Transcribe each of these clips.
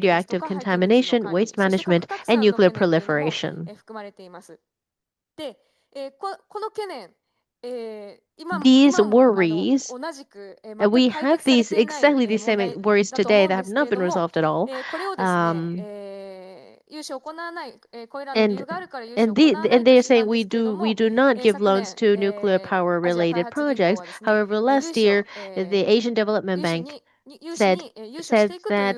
radioactive 廃棄物の contamination, 管理、 waste そして management, 核拡 and 散の nuclear 懸念というのも、 proliferation. 含まれています。で、この懸念、今 These も同 worries, じく、全 we く解決 have され these ていない、 exactly the 問 same 題 worries だと思 today うん that で have すけ not れ been ども、 resolved at all. これをですね、 融資を行わない、これらの理由があるから融資を行わない And と they're した saying んですけれども、 we do not give 昨 loans 年、 to nuclear power アジア開 related 発銀行 projects. はですね、 However, 融 last 資を、 year, the Asian Development 融資 Bank に said that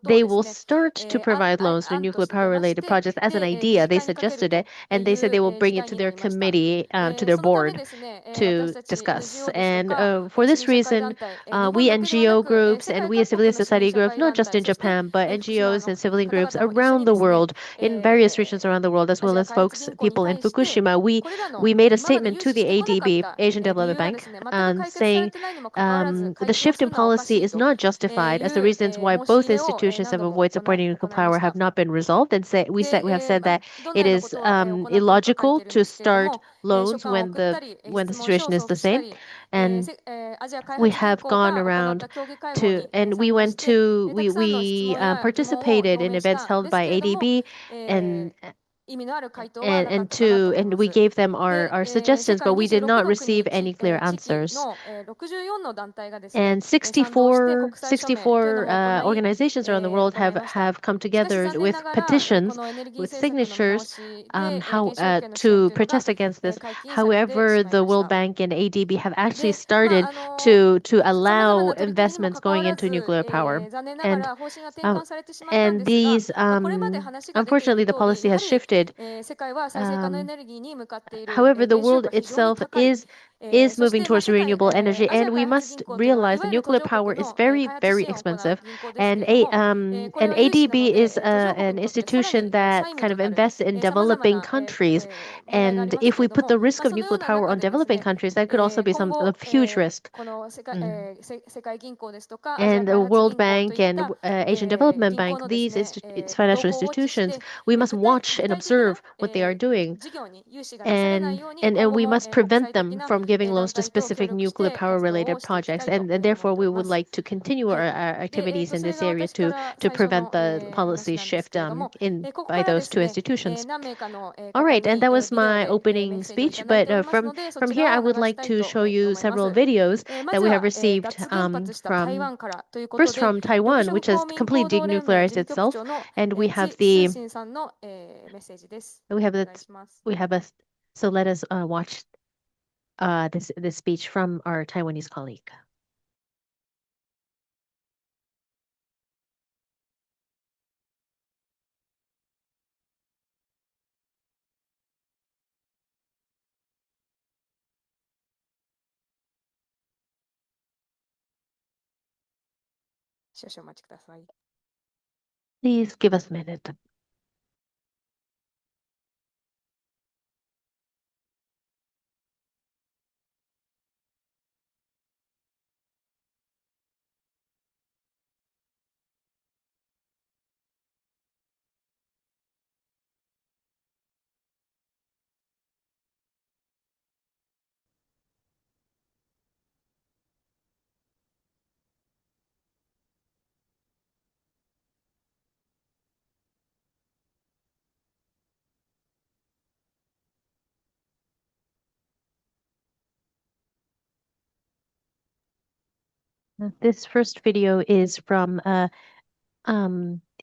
they will start to provide loans to nuclear power related projects as an idea. They suggested it, and they said they will bring it to their committee, to their board to discuss. And for this reason, we NGO groups and we as civil society groups, not just in Japan, but NGOs and civilian groups around the world, in various regions around the world, as well as people in Fukushima, we made a statement to the ADB, Asian Development Bank, saying the shift in policy is not justified as the reasons why both institutions have avoided supporting nuclear power have not been resolved, and we have said that it is illogical to start loans when the situation is the same. And we have gone around to, and we went to, we participated in events held by ADB, and and we gave them our suggestions, but we did not receive any clear answers. And 64 organizations around the world have come together with petitions, with signatures, to protest against this. However, the World Bank and ADB have actually started to allow investments going into nuclear power. And these, unfortunately, the policy has shifted. However, the world itself is moving towards renewable energy, and we must realize that nuclear power is very, very expensive. And ADB is an institution that kind of invests in developing countries. And if we put the risk of nuclear power on developing countries, that could also be of huge risk. And the World Bank and Asian Development Bank, these financial institutions, we must watch and observe what they are doing. And we must prevent them from giving loans to specific nuclear power related projects. And therefore, we would like to continue our activities in this area to prevent the policy shift by those two institutions. All right, and that was my opening speech. But from here, I would like to show you several videos that we have received first from Taiwan, which has completely denuclearized itself, and we have so let us watch this speech from our Taiwanese colleague. Please give us a minute. This first video is from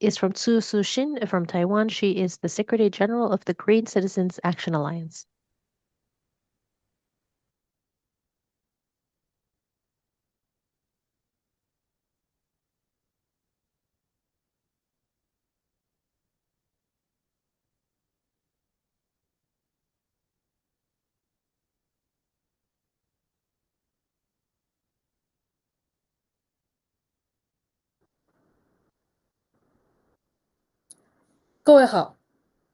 Shu-hsin from Taiwan. She is the Secretary General of the Green Citizens Action Alliance.各位好，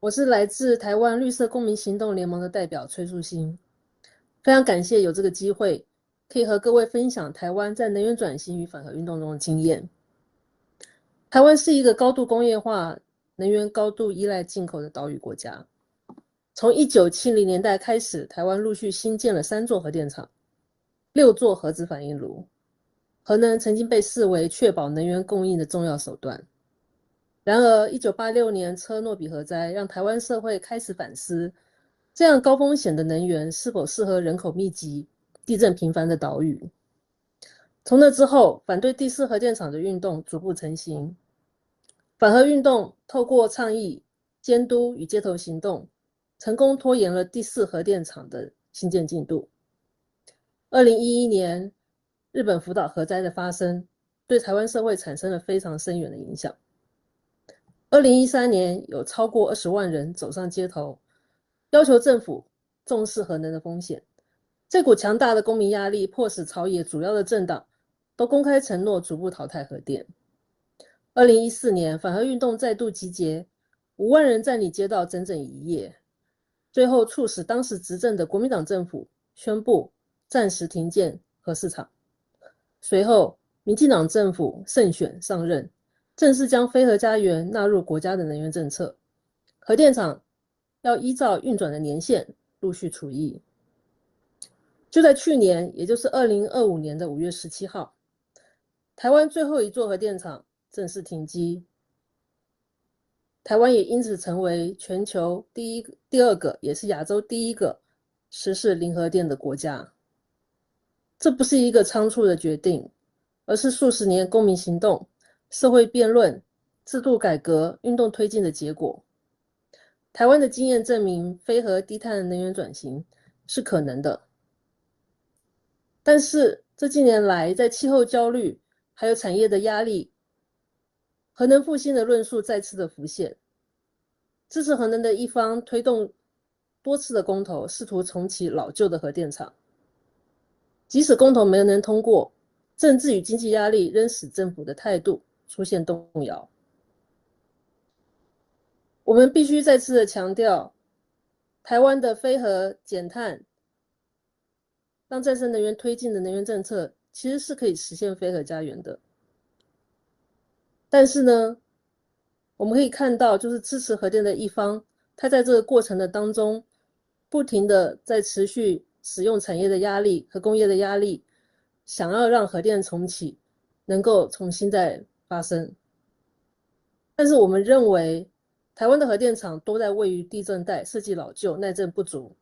我是来自台湾绿色公民行动联盟的代表崔树新，非常感谢有这个机会，可以和各位分享台湾在能源转型与反核运动中的经验。台湾是一个高度工业化、能源高度依赖进口的岛屿国家。从1970年代开始，台湾陆续新建了3座核电厂、6座核子反应炉。核能曾经被视为确保能源供应的重要手段。然而，1986年车诺比核灾让台湾社会开始反思，这样高风险的能源是否适合人口密集、地震频繁的岛屿。从那之后，反对第4核电厂的运动逐步成型。反核运动透过倡议、监督与街头行动，成功拖延了第4核电厂的新建进度。2011年，日本福岛核灾的发生，对台湾社会产生了非常深远的影响。2013年，有超过20万人走上街头，要求政府重视核能的风险。这股强大的公民压力迫使朝野主要的政党都公开承诺逐步淘汰核电。2014年，反核运动再度集结，5万人占领街道整整1夜，最后促使当时执政的国民党政府宣布暂时停建核四厂。随后，民进党政府胜选上任，正式将非核家园纳入国家的能源政策，核电厂要依照运转的年限陆续除役。就在去年，也就是2025年的5月17号，台湾最后一座核电厂正式停机，台湾也因此成为全球第二个，也是亚洲第一个实施零核电的国家。这不是一个仓促的决定，而是数十年公民行动、社会辩论、制度改革运动推进的结果。台湾的经验证明，非核低碳能源转型是可能的。但是这近年来，在气候焦虑还有产业的压力，核能复兴的论述再次的浮现。支持核能的一方推动多次的公投，试图重启老旧的核电厂。即使公投没能通过，政治与经济压力仍使政府的态度出现动摇。我们必须再次的强调，台湾的非核减碳让再生能源推进的能源政策其实是可以实现非核家园的。但是呢，我们可以看到，就是支持核电的一方，他在这个过程的当中，不停的在持续使用产业的压力和工业的压力，想要让核电重启能够重新再发生。但是我们认为，台湾的核电厂都在位于地震带，设计老旧，耐震不足，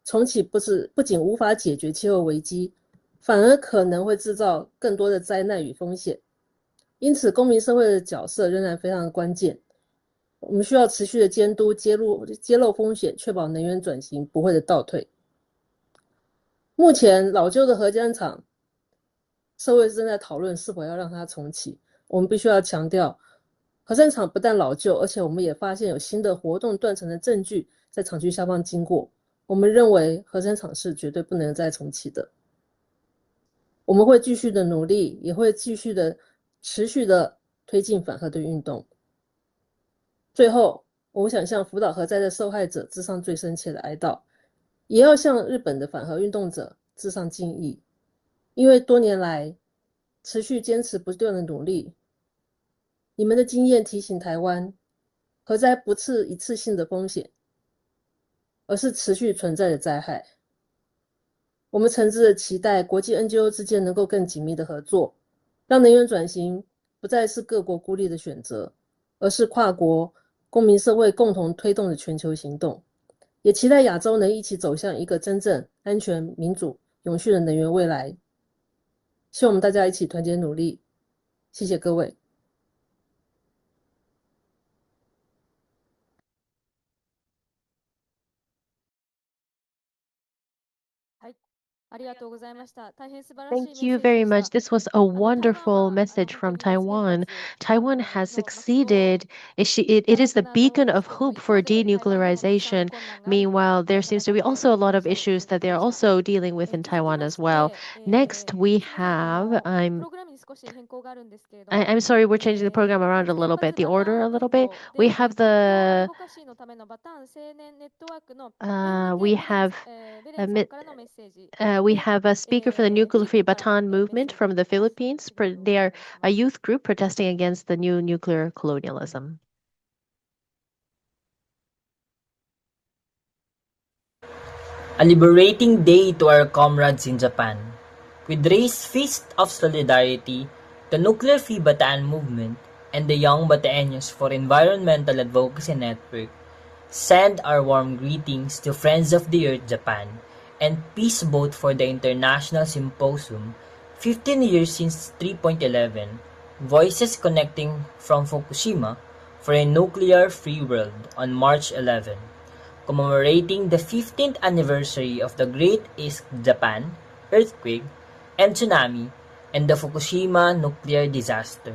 重启不仅无法解决气候危机，反而可能会制造更多的灾难与风险。因此，公民社会的角色仍然非常关键。我们需要持续的监督、揭露风险，确保能源转型不会的倒退。目前，老旧的核电厂，社会正在讨论是否要让它重启。我们必须要强调，核电厂不但老旧，而且我们也发现有新的活动断层的证据在厂区下方经过。我们认为核电厂是绝对不能再重启的。我们会继续的努力，也会继续的持续的推进反核的运动。最后，我想向福岛核灾的受害者致上最深切的哀悼，也要向日本的反核运动者致上敬意，因为多年来持续坚持不断的努力，你们的经验提醒台湾，核灾不是一次性的风险，而是持续存在的灾害。我们诚挚的期待国际 NGO 之间能够更紧密的合作，让能源转型不再是各国孤立的选择，而是跨国公民社会共同推动的全球行动。也期待亚洲能一起走向一个真正安全、民主、永续的能源未来。希望我们大家一起团结努力。谢谢各位。Thank you very much. This was a wonderful message from Taiwan. Taiwan has succeeded. It is the beacon of hope for denuclearization. Meanwhile, there seems to be also a lot of issues that they're also dealing with in Taiwan as well. Next, we have, I'm sorry, we're changing the program around a little bit, the order a little bit. We have we have a speaker for the nuclear-free Bataan movement from the Philippines. They are a youth group protesting against the new nuclear colonialism. A liberating day to our comrades in Japan. With raised fist of solidarity, the nuclear-free Bataan movement and the Young Bataeños for Environmental Advocacy Network send our warm greetings to Friends of the Earth Japan and Peace Boat for the International Symposium, 15 years since 3.11, Voices Connecting from Fukushima for a Nuclear-Free World on March 11, commemorating the 15th anniversary of the Great East Japan earthquake and tsunami and the Fukushima nuclear disaster.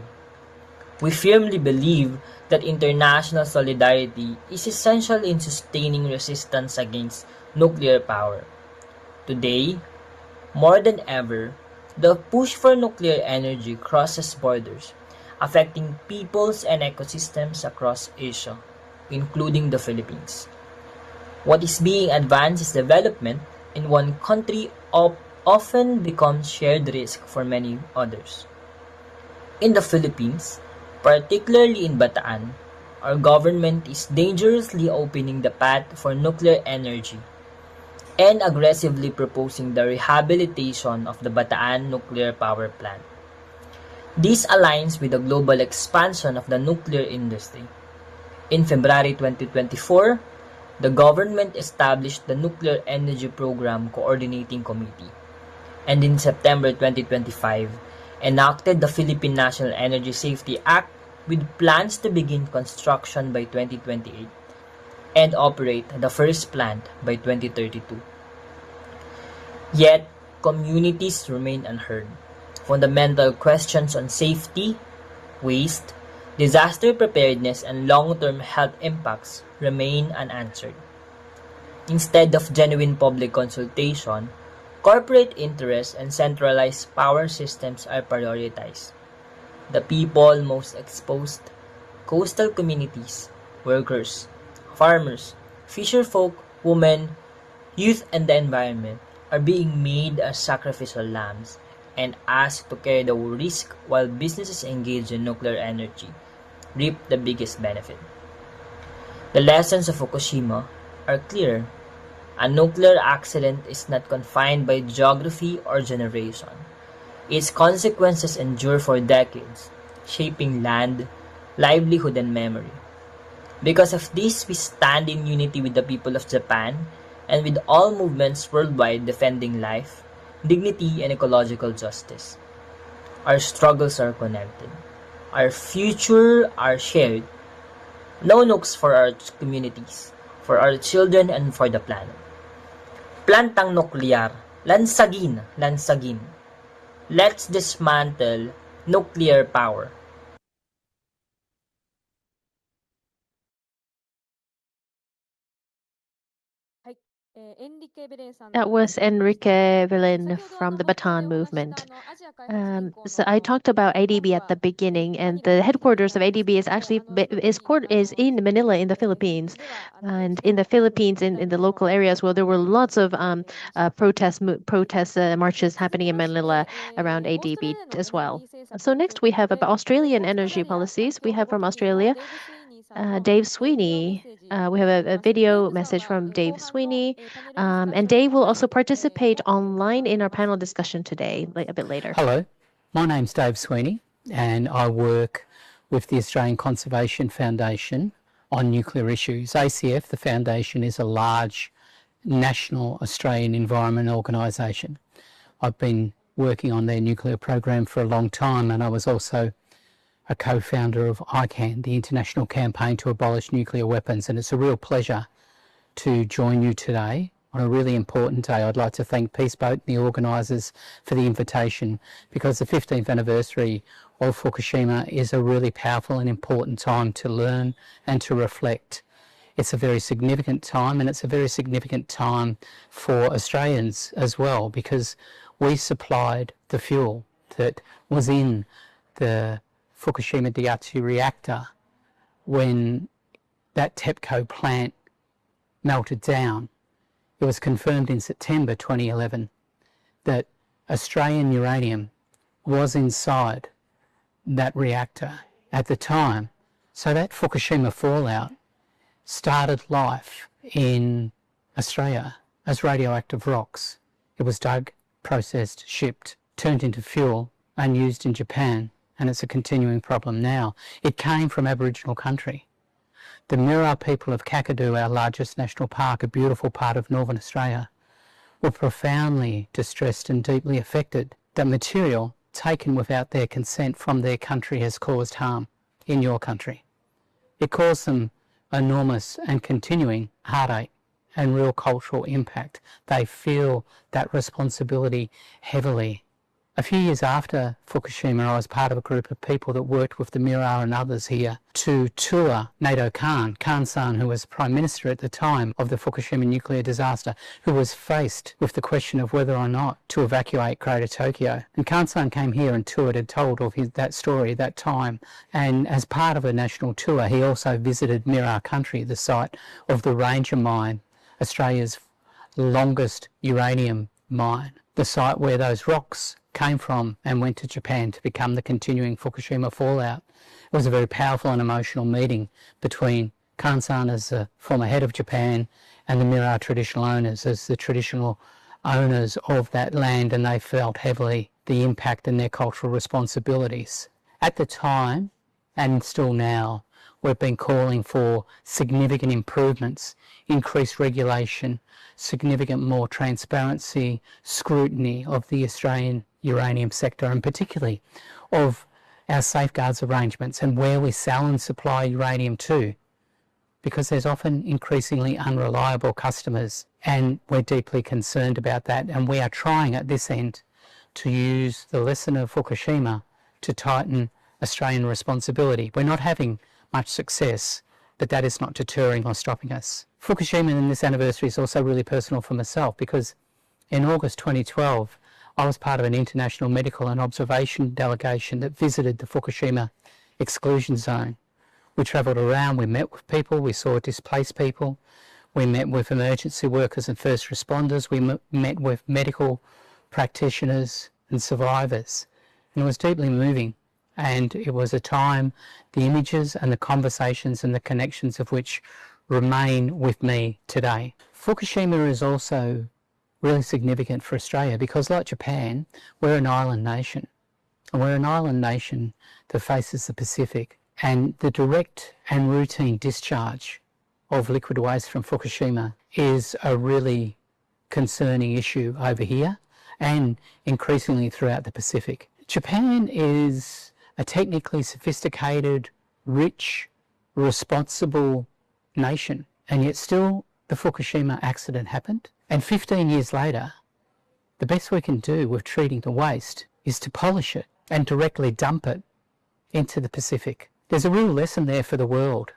We firmly believe that international solidarity is essential in sustaining resistance against nuclear power. Today, more than ever, the push for nuclear energy crosses borders, affecting peoples and ecosystems across Asia, including the Philippines. What is being advanced is development in one country often becomes shared risk for many others. In the Philippines, particularly in Bataan, our government is dangerously opening the path for nuclear energy and aggressively proposing the rehabilitation of the Bataan nuclear power plant. This aligns with the global expansion of the nuclear industry. In February 2024, the government established the Nuclear Energy Program Coordinating Committee, and in September 2025, enacted the Philippine National Energy Safety Act with plans to begin construction by 2028 and operate the first plant by 2032. Yet, communities remain unheard. Fundamental questions on safety, waste, disaster preparedness, and long-term health impacts remain unanswered. Instead of genuine public consultation, corporate interests and centralized power systems are prioritized. The people most exposed, coastal communities, workers, farmers, fisherfolk, women, youth, and the environment, are being made as sacrificial lambs and asked to carry the risk while businesses engaged in nuclear energy reap the biggest benefit. The lessons of Fukushima are clear. A nuclear accident is not confined by geography or generation. Its consequences endure for decades, shaping land, livelihood, and memory. Because of this, we stand in unity with the people of Japan and with all movements worldwide defending life, dignity, and ecological justice. Our struggles are connected. Our future are shared. No nukes for our communities, for our children, and for the planet. Plantang nuklear, lansagin, lansagin. Let's dismantle nuclear power. That was Enrique Beren from the Bataan movement. So I talked about ADB at the beginning, and the headquarters of ADB is actually is in Manila in the Philippines, and in the Philippines in the local areas where there were lots of protest marches happening in Manila around ADB as well. So next we have about Australian energy policies. We have from Australia, Dave SWEENEY. We have a video message from Dave SWEENEY, and Dave will also participate online in our panel discussion today, a bit later. Hello, my name's Dave SWEENEY, and I work with the Australian Conservation Foundation on nuclear issues. ACF, the foundation, is a large national Australian environment organisation. I've been working on their nuclear program for a long time, and I was also a co-founder of ICAN, the International Campaign to Abolish Nuclear Weapons, and it's a real pleasure to join you today on a really important day. I'd like to thank Peace Boat and the organisers for the invitation, because the 15th anniversary of Fukushima is a really powerful and important time to learn and to reflect. It's a very significant time, and it's a very significant time for Australians as well, because we supplied the fuel that was in the Fukushima TSUI reactor when that TEPCO plant melted down. It was confirmed in September 2011 that Australian uranium was inside that reactor at the time. So that Fukushima fallout started life in Australia as radioactive rocks. It was dug, processed, shipped, turned into fuel and used in Japan, and it's a continuing problem now. It came from Aboriginal country. The Mirarr people of Kakadu, our largest national park, a beautiful part of Northern Australia, were profoundly distressed and deeply affected that material taken without their consent from their country has caused harm in your country. It caused them enormous and continuing heartache and real cultural impact. They feel that responsibility heavily A few years after Fukushima, I was part of a group of people that worked with the Mirar and others here to tour Nato Kan-san, who was Prime Minister at the time of the Fukushima nuclear disaster, who was faced with the question of whether or not to evacuate Greater Tokyo. And Kan-san came here and toured and told of that story, that time. And as part of a national tour, he also visited Mirar Country, the site of the Ranger mine, Australia's longest uranium mine, the site where those rocks came from and went to Japan to become the continuing Fukushima fallout. It was a very powerful and emotional meeting between Kan-san as the former head of Japan and the Mirar traditional owners as the traditional owners of that land, and they felt heavily the impact and their cultural responsibilities. At the time, and still now, we've been calling for significant improvements, increased regulation, significant more transparency, scrutiny of the Australian uranium sector, and particularly of our safeguards arrangements and where we sell and supply uranium to, because there's often increasingly unreliable customers, and we're deeply concerned about that, and we are trying at this end to use the lesson of Fukushima to tighten Australian responsibility. We're not having much success, but that is not deterring or stopping us. Fukushima and this anniversary is also really personal for myself, because in August 2012, I was part of an international medical and observation delegation that visited the Fukushima exclusion zone. We travelled around, we met with people, we saw displaced people, we met with emergency workers and first responders, we met with medical practitioners and survivors. And it was deeply moving. And it was a time, the images and the conversations and the connections of which remain with me today. Fukushima is also really significant for Australia because, like Japan, we're an island nation. And we're an island nation that faces the Pacific. And the direct and routine discharge of liquid waste from Fukushima is a really concerning issue over here and increasingly throughout the Pacific. Japan is a technically sophisticated, rich, responsible nation, and yet still the Fukushima accident happened. And 15 years later, the best we can do with treating the waste is to polish it and directly dump it into the Pacific. There's a real lesson there for the world.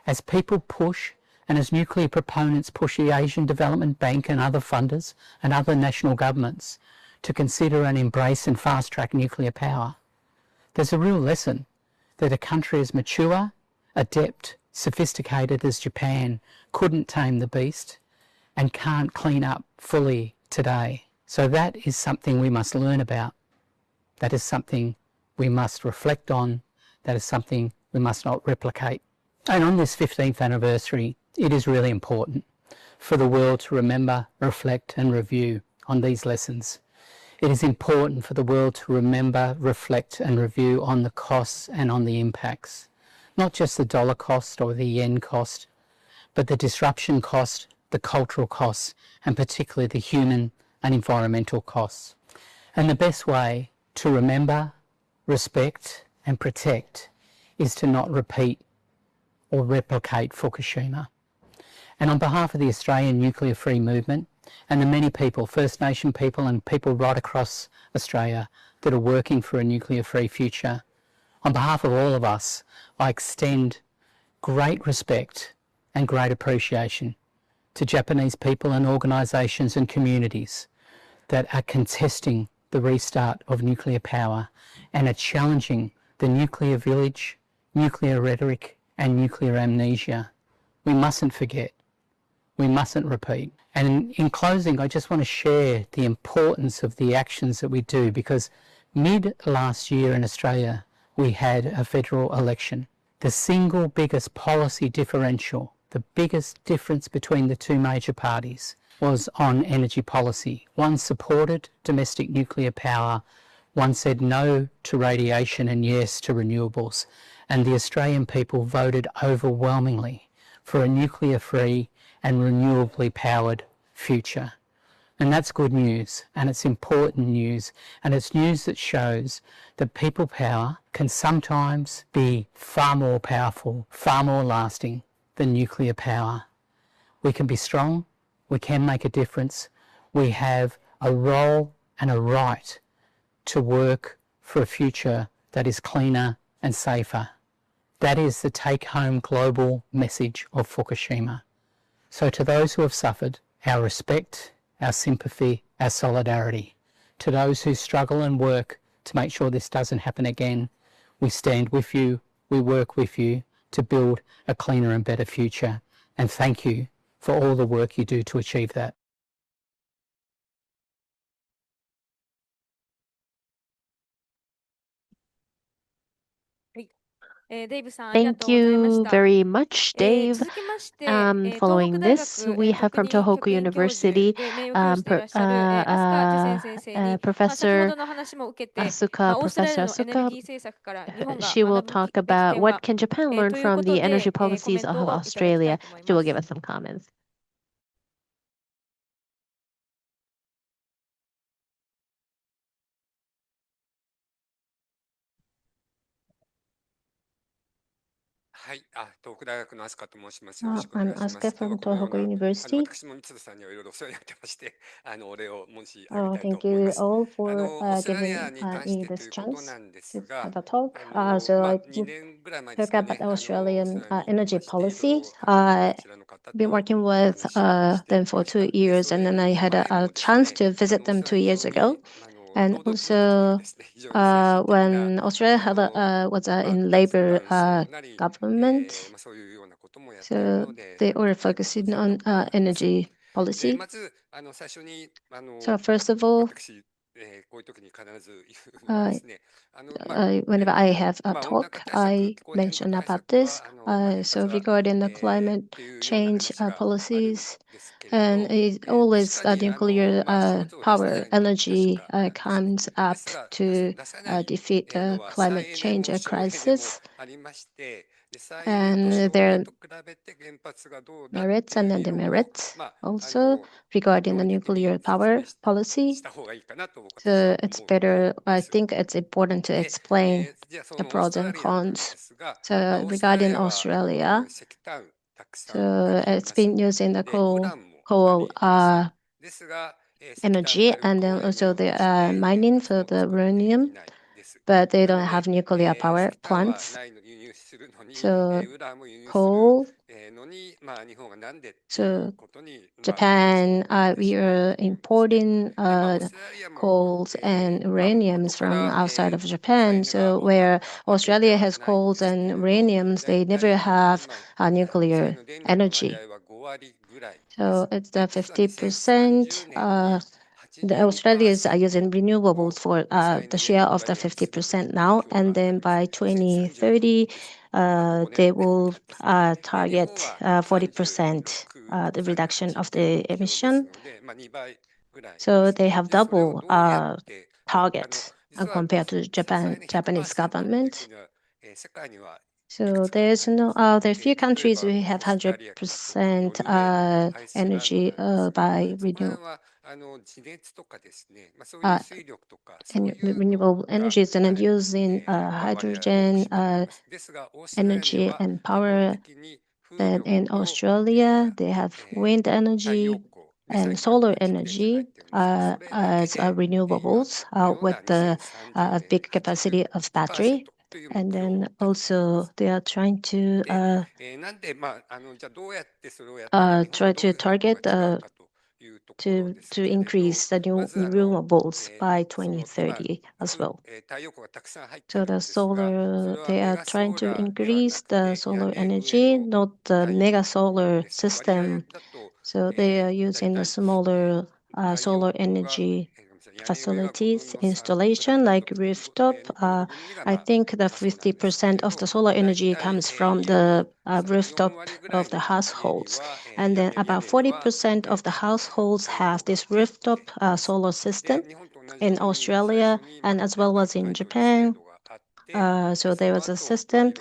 As people push, and as nuclear proponents push the Asian Development Bank and other funders and other national governments to consider and embrace and fast-track nuclear power, there's a real lesson that a country as mature, adept, sophisticated as Japan couldn't tame the beast and can't clean up fully today. So that is something we must learn about. That is something we must reflect on. That is something we must not replicate. And on this 15th anniversary, it is really important for the world to remember, reflect and review on these lessons. It is important for the world to remember, reflect and review on the costs and on the impacts. Not just the dollar cost or the yen cost, but the disruption cost, the cultural costs, and particularly the human and environmental costs. And the best way to remember, respect and protect is to not repeat or replicate Fukushima. And on behalf of the Australian Nuclear Free Movement and the many people, First Nation people and people right across Australia that are working for a nuclear-free future, on behalf of all of us, I extend great respect and great appreciation to Japanese people and organisations and communities that are contesting the restart of nuclear power and are challenging the nuclear village, nuclear rhetoric and nuclear amnesia. We mustn't forget. We mustn't repeat. And in closing, I just want to share the importance of the actions that we do, because mid last year in Australia, we had a federal election. The single biggest policy differential, the biggest difference between the two major parties was on energy policy. One supported domestic nuclear power, one said no to radiation and yes to renewables. And the Australian people voted overwhelmingly for a nuclear-free and renewably powered future. And that's good news, and it's important news, and it's news that shows that people power can sometimes be far more powerful, far more lasting than nuclear power. We can be strong, we can make a difference, we have a role and a right to work for a future that is cleaner and safer. That is the take-home global message of Fukushima. So to those who have suffered, our respect, our sympathy, our solidarity. To those who struggle and work to make sure this doesn't happen again, we stand with you, we work with you to build a cleaner and better future. And thank you for all the work you do to achieve that. Thank you very much, Dave. Following this, we have from Tohoku University, Professor Asuka. She will talk about what can Japan learn from the energy policies of Australia. She will give us some comments. I'm Aska from Tohoku University. Thank you all for giving me this chance to have a talk. So I talk about Australian energy policy. I've been working with them for 2 years, and then I had a chance to visit them 2 years ago. And also, when Australia was in Labour government, so they were focusing on energy policy. So first of all, whenever I have a talk, I mention about this. So regarding the climate change policies, and it always nuclear power energy comes up to defeat the climate change crisis. And there are merits and then demerits also regarding the nuclear power policy. So it's better, I think it's important to explain the pros and cons. So regarding Australia, so it's been using the coal energy, and then also the mining for the uranium, but they don't have nuclear power plants. So coal. So Japan, we are importing coals and uraniums from outside of Japan. So where Australia has coals and uraniums, they never have nuclear energy. So it's the 50%. The Australians are using renewables for the share of the 50% now, and then by 2030, they will target 40% the reduction of the emission. So they have double target compared to Japanese government. So there's no there are few countries who have 100% energy by renewable energies, and using hydrogen energy and power. Then in Australia, they have wind energy and solar energy as renewables with the big capacity of battery. And then also they are trying to target to increase the new renewables by 2030 as well. So the solar, they are trying to increase the solar energy, not the mega solar system. So they are using the smaller solar energy facilities installation like rooftop. I think that 50% of the solar energy comes from the rooftop of the households, and then about 40% of the households have this rooftop solar system in Australia and as well as in Japan. So there was a system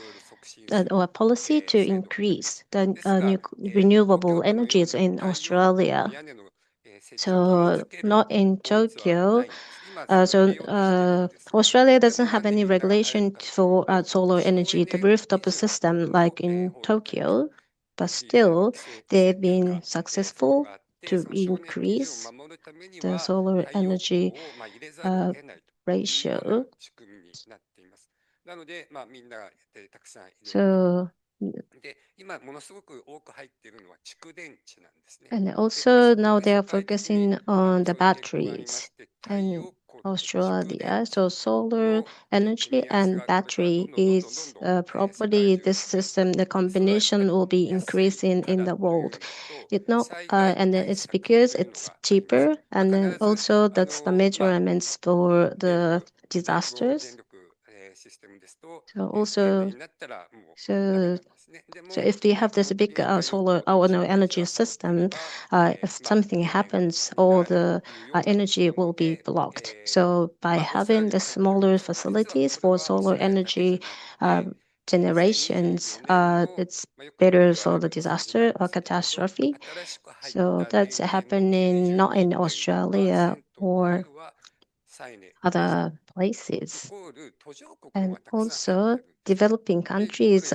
or a policy to increase the renewable energies in Australia. So not in Tokyo. Australia doesn't have any regulation for solar energy, the rooftop system like in Tokyo, but still they've been successful to increase the solar energy ratio. So, and also now they are focusing on the batteries in Australia. So solar energy and battery is probably this system, the combination will be increasing in the world. And then it's because it's cheaper, and then also that's the measurements for the disasters. So if we have this big solar energy system, if something happens, all the energy will be blocked. So by having the smaller facilities for solar energy generations, it's better for the disaster or catastrophe. So that's happening not in Australia or other places. And also developing countries,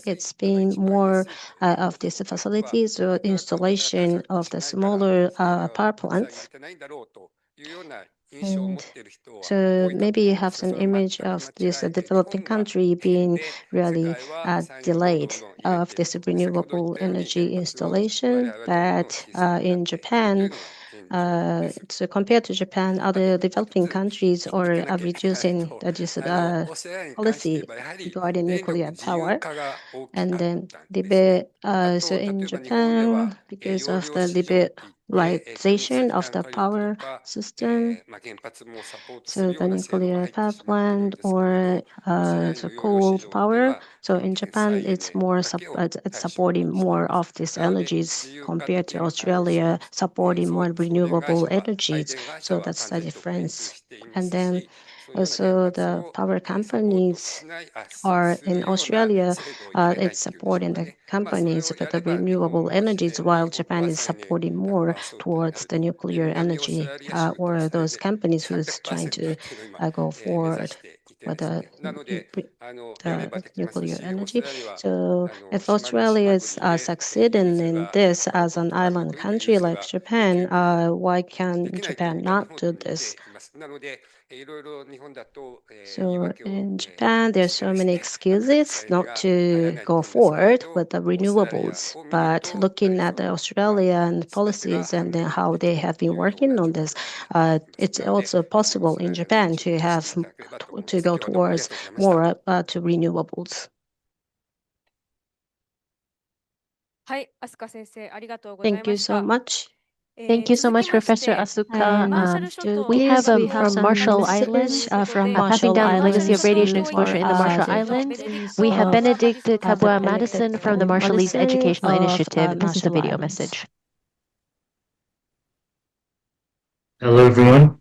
it's been more of these facilities or installation of the smaller power plants. And so maybe you have some image of this developing country being really delayed of this renewable energy installation. But in Japan, so compared to Japan, other developing countries are reducing this policy regarding nuclear power. And then so in Japan, because of the liberalization of the power system, so the nuclear power plant or the coal power. So in Japan, it's more it's supporting more of these energies compared to Australia, supporting more renewable energies. So that's the difference. And then also the power companies are in Australia, it's supporting the companies with the renewable energies, while Japan is supporting more towards the nuclear energy or those companies who's trying to go forward with the nuclear energy. So if Australia is succeeding in this as an island country like Japan, why can Japan not do this? So in Japan, there are so many excuses not to go forward with the renewables. But looking at the Australian policies and then how they have been working on this, it's also possible in Japan to have to go towards more to renewables. Thank you so much. Thank you so much, Professor Asuka. We have from Marshall Islands, passing down the legacy of radiation exposure in the Marshall Islands. We have Benetick KABUA MADDISON from the Marshallese Educational Initiative. This is a video message. Hello, everyone.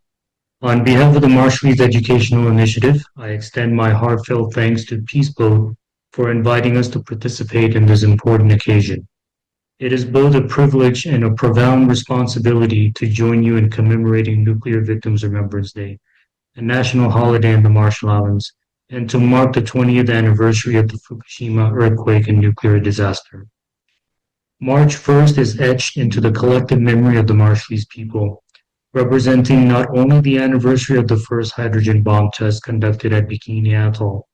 On behalf of the Marshallese Educational Initiative, I extend my heartfelt thanks to Peace Boat for inviting us to participate in this important occasion. It is both a privilege and a profound responsibility to join you in commemorating Nuclear Victims Remembrance Day, a national holiday in the Marshall Islands, and to mark the 20th anniversary of the Fukushima earthquake and nuclear disaster. March 1st is etched into the collective memory of the Marshallese people, representing not only the anniversary of the first hydrogen bomb test conducted at Bikini Atoll,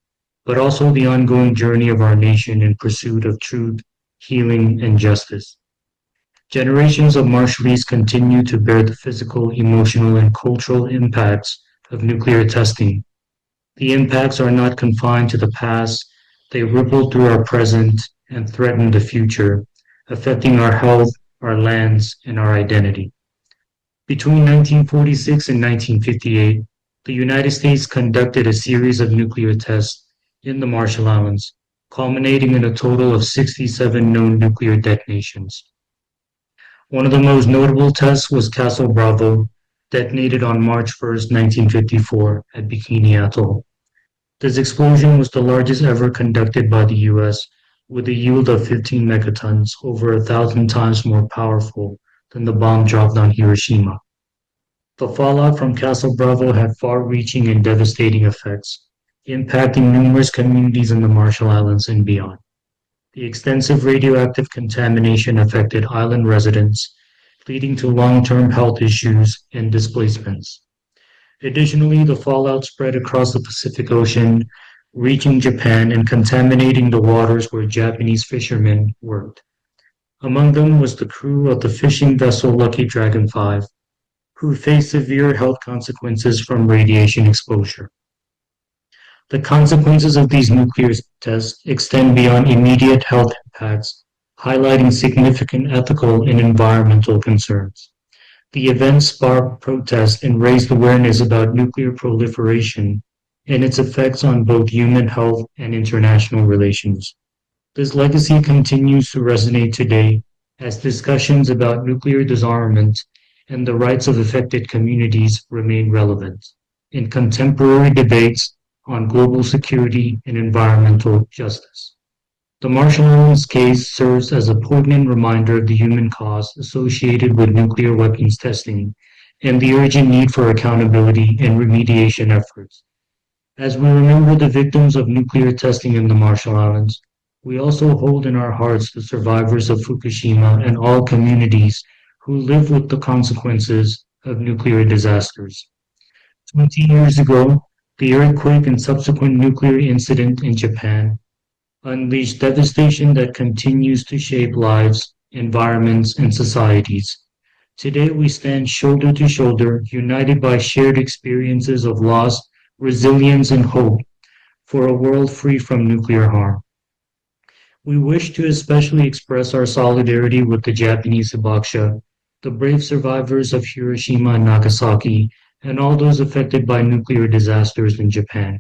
but also the ongoing journey of our nation in pursuit of truth, healing, and justice. Generations of Marshallese continue to bear the physical, emotional, and cultural impacts of nuclear testing. The impacts are not confined to the past, they ripple through our present and threaten the future, affecting our health, our lands, and our identity. Between 1946 and 1958, the United States conducted a series of nuclear tests in the Marshall Islands, culminating in a total of 67 known nuclear detonations. One of the most notable tests was Castle Bravo, detonated on March 1st, 1954, at Bikini Atoll. This explosion was the largest ever conducted by the U.S., with a yield of 15 megatons, over 1,000 times more powerful than the bomb dropped on Hiroshima. The fallout from Castle Bravo had far-reaching and devastating effects, impacting numerous communities in the Marshall Islands and beyond. The extensive radioactive contamination affected island residents, leading to long-term health issues and displacements. Additionally, the fallout spread across the Pacific Ocean, reaching Japan and contaminating the waters where Japanese fishermen worked. Among them was the crew of the fishing vessel Lucky Dragon 5, who faced severe health consequences from radiation exposure. The consequences of these nuclear tests extend beyond immediate health impacts, highlighting significant ethical and environmental concerns. The event sparked protests and raised awareness about nuclear proliferation and its effects on both human health and international relations. This legacy continues to resonate today as discussions about nuclear disarmament and the rights of affected communities remain relevant in contemporary debates on global security and environmental justice. The Marshall Islands case serves as a poignant reminder of the human cost associated with nuclear weapons testing and the urgent need for accountability and remediation efforts. As we remember the victims of nuclear testing in the Marshall Islands, we also hold in our hearts the survivors of Fukushima and all communities who live with the consequences of nuclear disasters. 20 years ago, the earthquake and subsequent nuclear incident in Japan unleashed devastation that continues to shape lives, environments, and societies. Today we stand shoulder to shoulder, united by shared experiences of loss, resilience, and hope for a world free from nuclear harm. We wish to especially express our solidarity with the Japanese hibakusha, the brave survivors of Hiroshima and Nagasaki, and all those affected by nuclear disasters in Japan.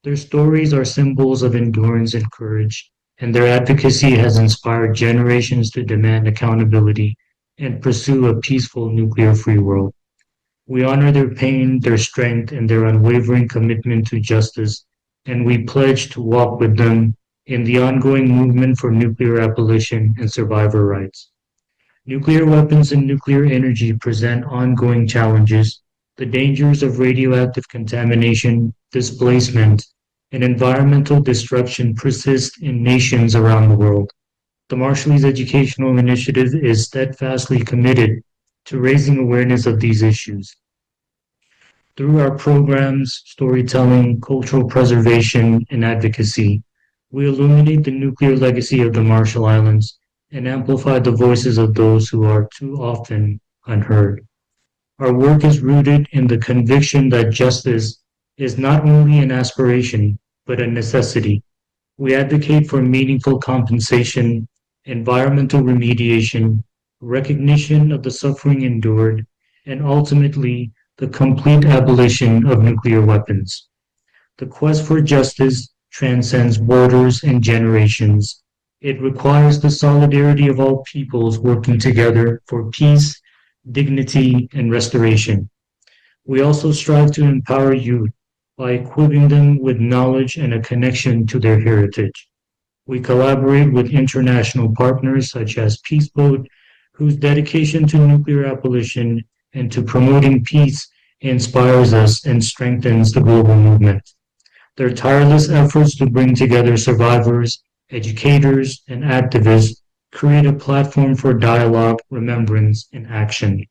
Their stories are symbols of endurance and courage, and their advocacy has inspired generations to demand accountability and pursue a peaceful nuclear-free world. We honor their pain, their strength, and their unwavering commitment to justice, and we pledge to walk with them in the ongoing movement for nuclear abolition and survivor rights. Nuclear weapons and nuclear energy present ongoing challenges. The dangers of radioactive contamination, displacement, and environmental destruction persist in nations around the world. The Marshallese Educational Initiative is steadfastly committed to raising awareness of these issues. Through our programs, storytelling, cultural preservation, and advocacy, we illuminate the nuclear legacy of the Marshall Islands and amplify the voices of those who are too often unheard. Our work is rooted in the conviction that justice is not only an aspiration, but a necessity. We advocate for meaningful compensation, environmental remediation, recognition of the suffering endured, and ultimately the complete abolition of nuclear weapons. The quest for justice transcends borders and generations. It requires the solidarity of all peoples working together for peace, dignity, and restoration. We also strive to empower youth by equipping them with knowledge and a connection to their heritage. We collaborate with international partners such as Peaceboat, whose dedication to nuclear abolition and to promoting peace inspires us and strengthens the global movement. Their tireless efforts to bring together survivors, educators, and activists create a platform for dialogue, remembrance, and action.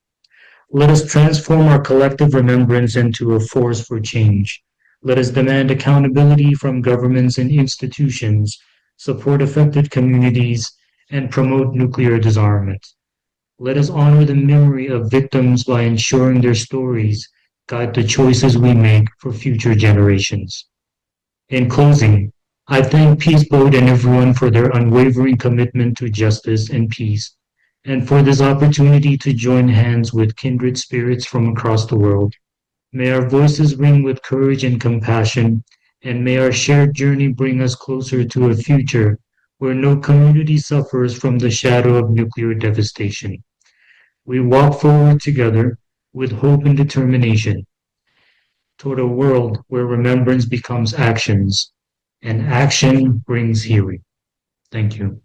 Let us transform our collective remembrance into a force for change. Let us demand accountability from governments and institutions, support affected communities, and promote nuclear disarmament. Let us honor the memory of victims by ensuring their stories guide the choices we make for future generations. In closing, I thank Peaceboat and everyone for their unwavering commitment to justice and peace, and for this opportunity to join hands with kindred spirits from across the world. May our voices ring with courage and compassion, and may our shared journey bring us closer to a future where no community suffers from the shadow of nuclear devastation. We walk forward together with hope and determination toward a world where remembrance becomes actions, and action brings healing. Thank you.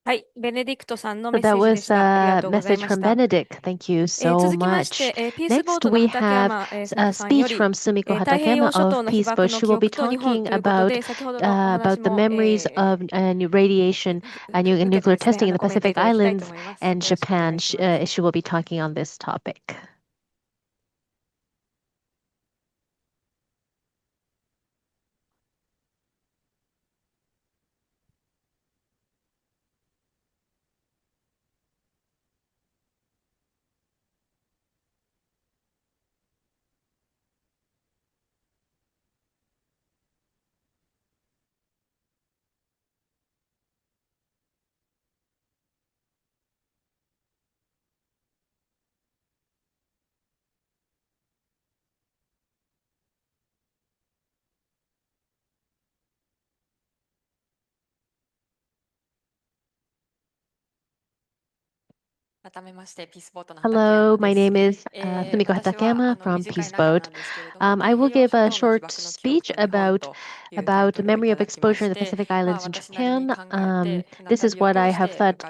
So that was a message from Benedict. Thank you so much. Next, we have a speech from Sumiko Hatakeyama of Peace Boat. She will be talking about the memories of radiation and nuclear testing in the Pacific Islands and Japan. She will be talking on this topic. Hello, my name is Sumiko Hatakeyama from Peace Boat. I will give a short speech about the memory of exposure in the Pacific Islands in Japan. This is what I have thought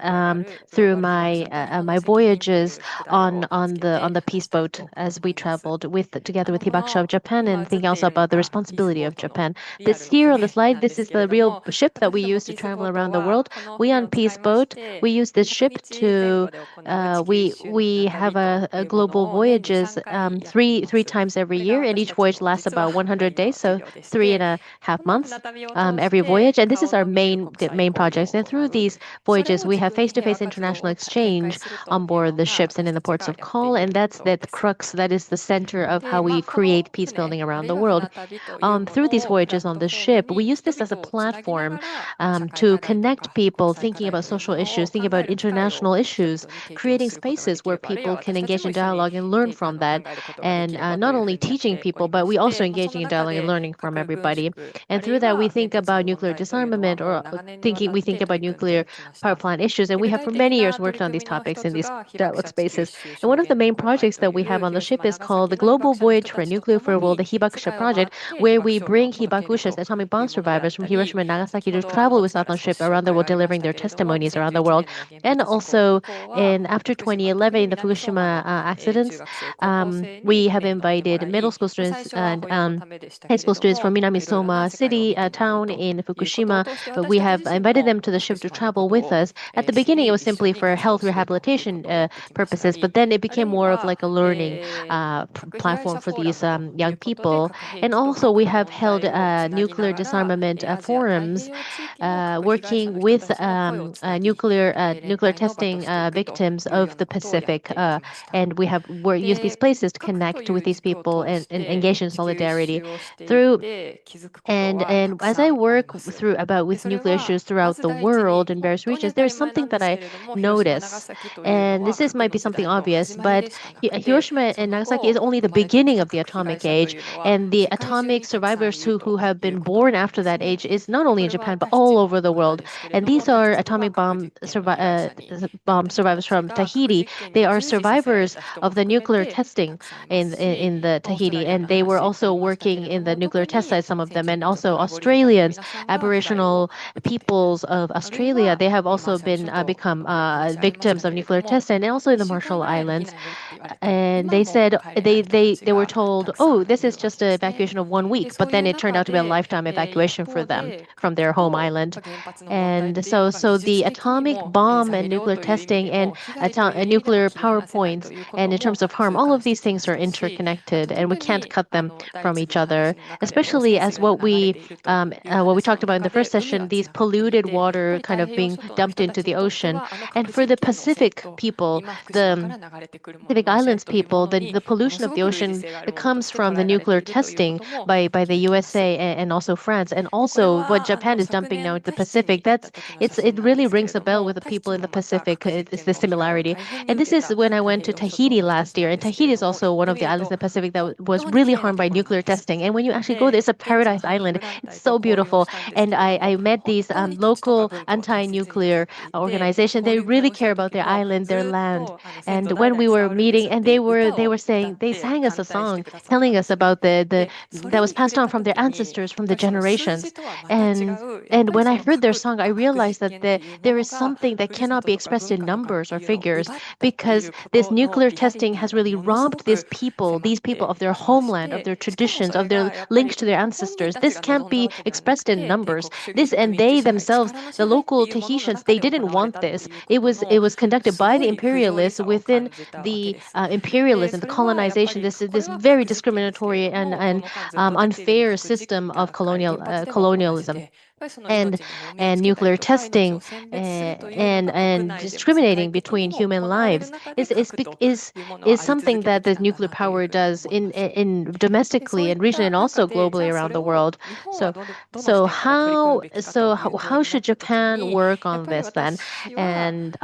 through my voyages on the Peace Boat as we traveled together with Hibakusha of Japan, and thinking also about the responsibility of Japan. This here on the slide, this is the real ship that we use to travel around the world. We on Peace Boat, we use this ship to we have a global voyages three times every year, and each voyage lasts about 100 days, so 3.5 months every voyage. And this is our main projects. And through these voyages, we have face-to-face international exchange on board the ships and in the ports of call, and that's the crux. That is the center of how we create peace building around the world. Through these voyages on the ship, we use this as a platform to connect people thinking about social issues, thinking about international issues, creating spaces where people can engage in dialogue and learn from that. And not only teaching people, but we also engaging in dialogue and learning from everybody. And through that, we think about nuclear disarmament, or we think about nuclear power plant issues. And we have for many years worked on these topics in these dialogue spaces. And one of the main projects that we have on the ship is called the Global Voyage for a Nuclear Free World, the Hibakusha Project, where we bring hibakushas, atomic bomb survivors from Hiroshima and Nagasaki, to travel with us on ship around the world, delivering their testimonies around the world. And also, after 2011, the Fukushima accidents, we have invited middle school students and high school students from Minamisoma City, a town in Fukushima. We have invited them to the ship to travel with us. At the beginning, it was simply for health rehabilitation purposes, but then it became more of like a learning platform for these young people. And also, we have held nuclear disarmament forums, working with nuclear testing victims of the Pacific, and we used these places to connect with these people and engage in solidarity through. And as I work with nuclear issues throughout the world in various regions, there's something that I notice, and might be something obvious, but Hiroshima and Nagasaki is only the beginning of the atomic age, and the atomic survivors who have been born after that age is not only in Japan but all over the world. And these are atomic bomb survivors from Tahiti. They are survivors of the nuclear testing in the Tahiti, and they were also working in the nuclear test site, some of them, and also Australians, Aboriginal peoples of Australia. They have also become victims of nuclear tests, and also in the Marshall Islands. And they said they were told, oh, this is just an evacuation of 1 week, but then it turned out to be a lifetime evacuation for them from their home island. And so the atomic bomb and nuclear testing and nuclear power points, and in terms of harm, all of these things are interconnected, and we can't cut them from each other. Especially as what we talked about in the first session, these polluted water kind of being dumped into the ocean. And for the Pacific people, the Pacific Islands people, the pollution of the ocean, it comes from the nuclear testing by the USA and also France, and also what Japan is dumping now into the Pacific. It really rings a bell with the people in the Pacific. It's the similarity. And this is when I went to Tahiti last year, and Tahiti is also one of the islands in the Pacific that was really harmed by nuclear testing. And when you actually go there, it's a paradise island. island. It's so beautiful. And I met these local anti-nuclear organization. They really care about their island, their land. And when we were meeting, and they were saying, they sang us a song telling us about the that was passed on from their ancestors, from the generations. And when I heard their song, I realized that there is something that cannot be expressed in numbers or figures, because this nuclear testing has really robbed these people of their homeland, of their traditions, of their link to their ancestors. This can't be expressed in numbers. This, and they themselves, the local Tahitians, they didn't want this. It was conducted by the imperialists within the imperialism, the colonization. This very discriminatory and unfair system of colonialism. And nuclear testing and discriminating between human lives is something that the nuclear power does in domestically and regionally and also globally around the world. So how should Japan work on this then? And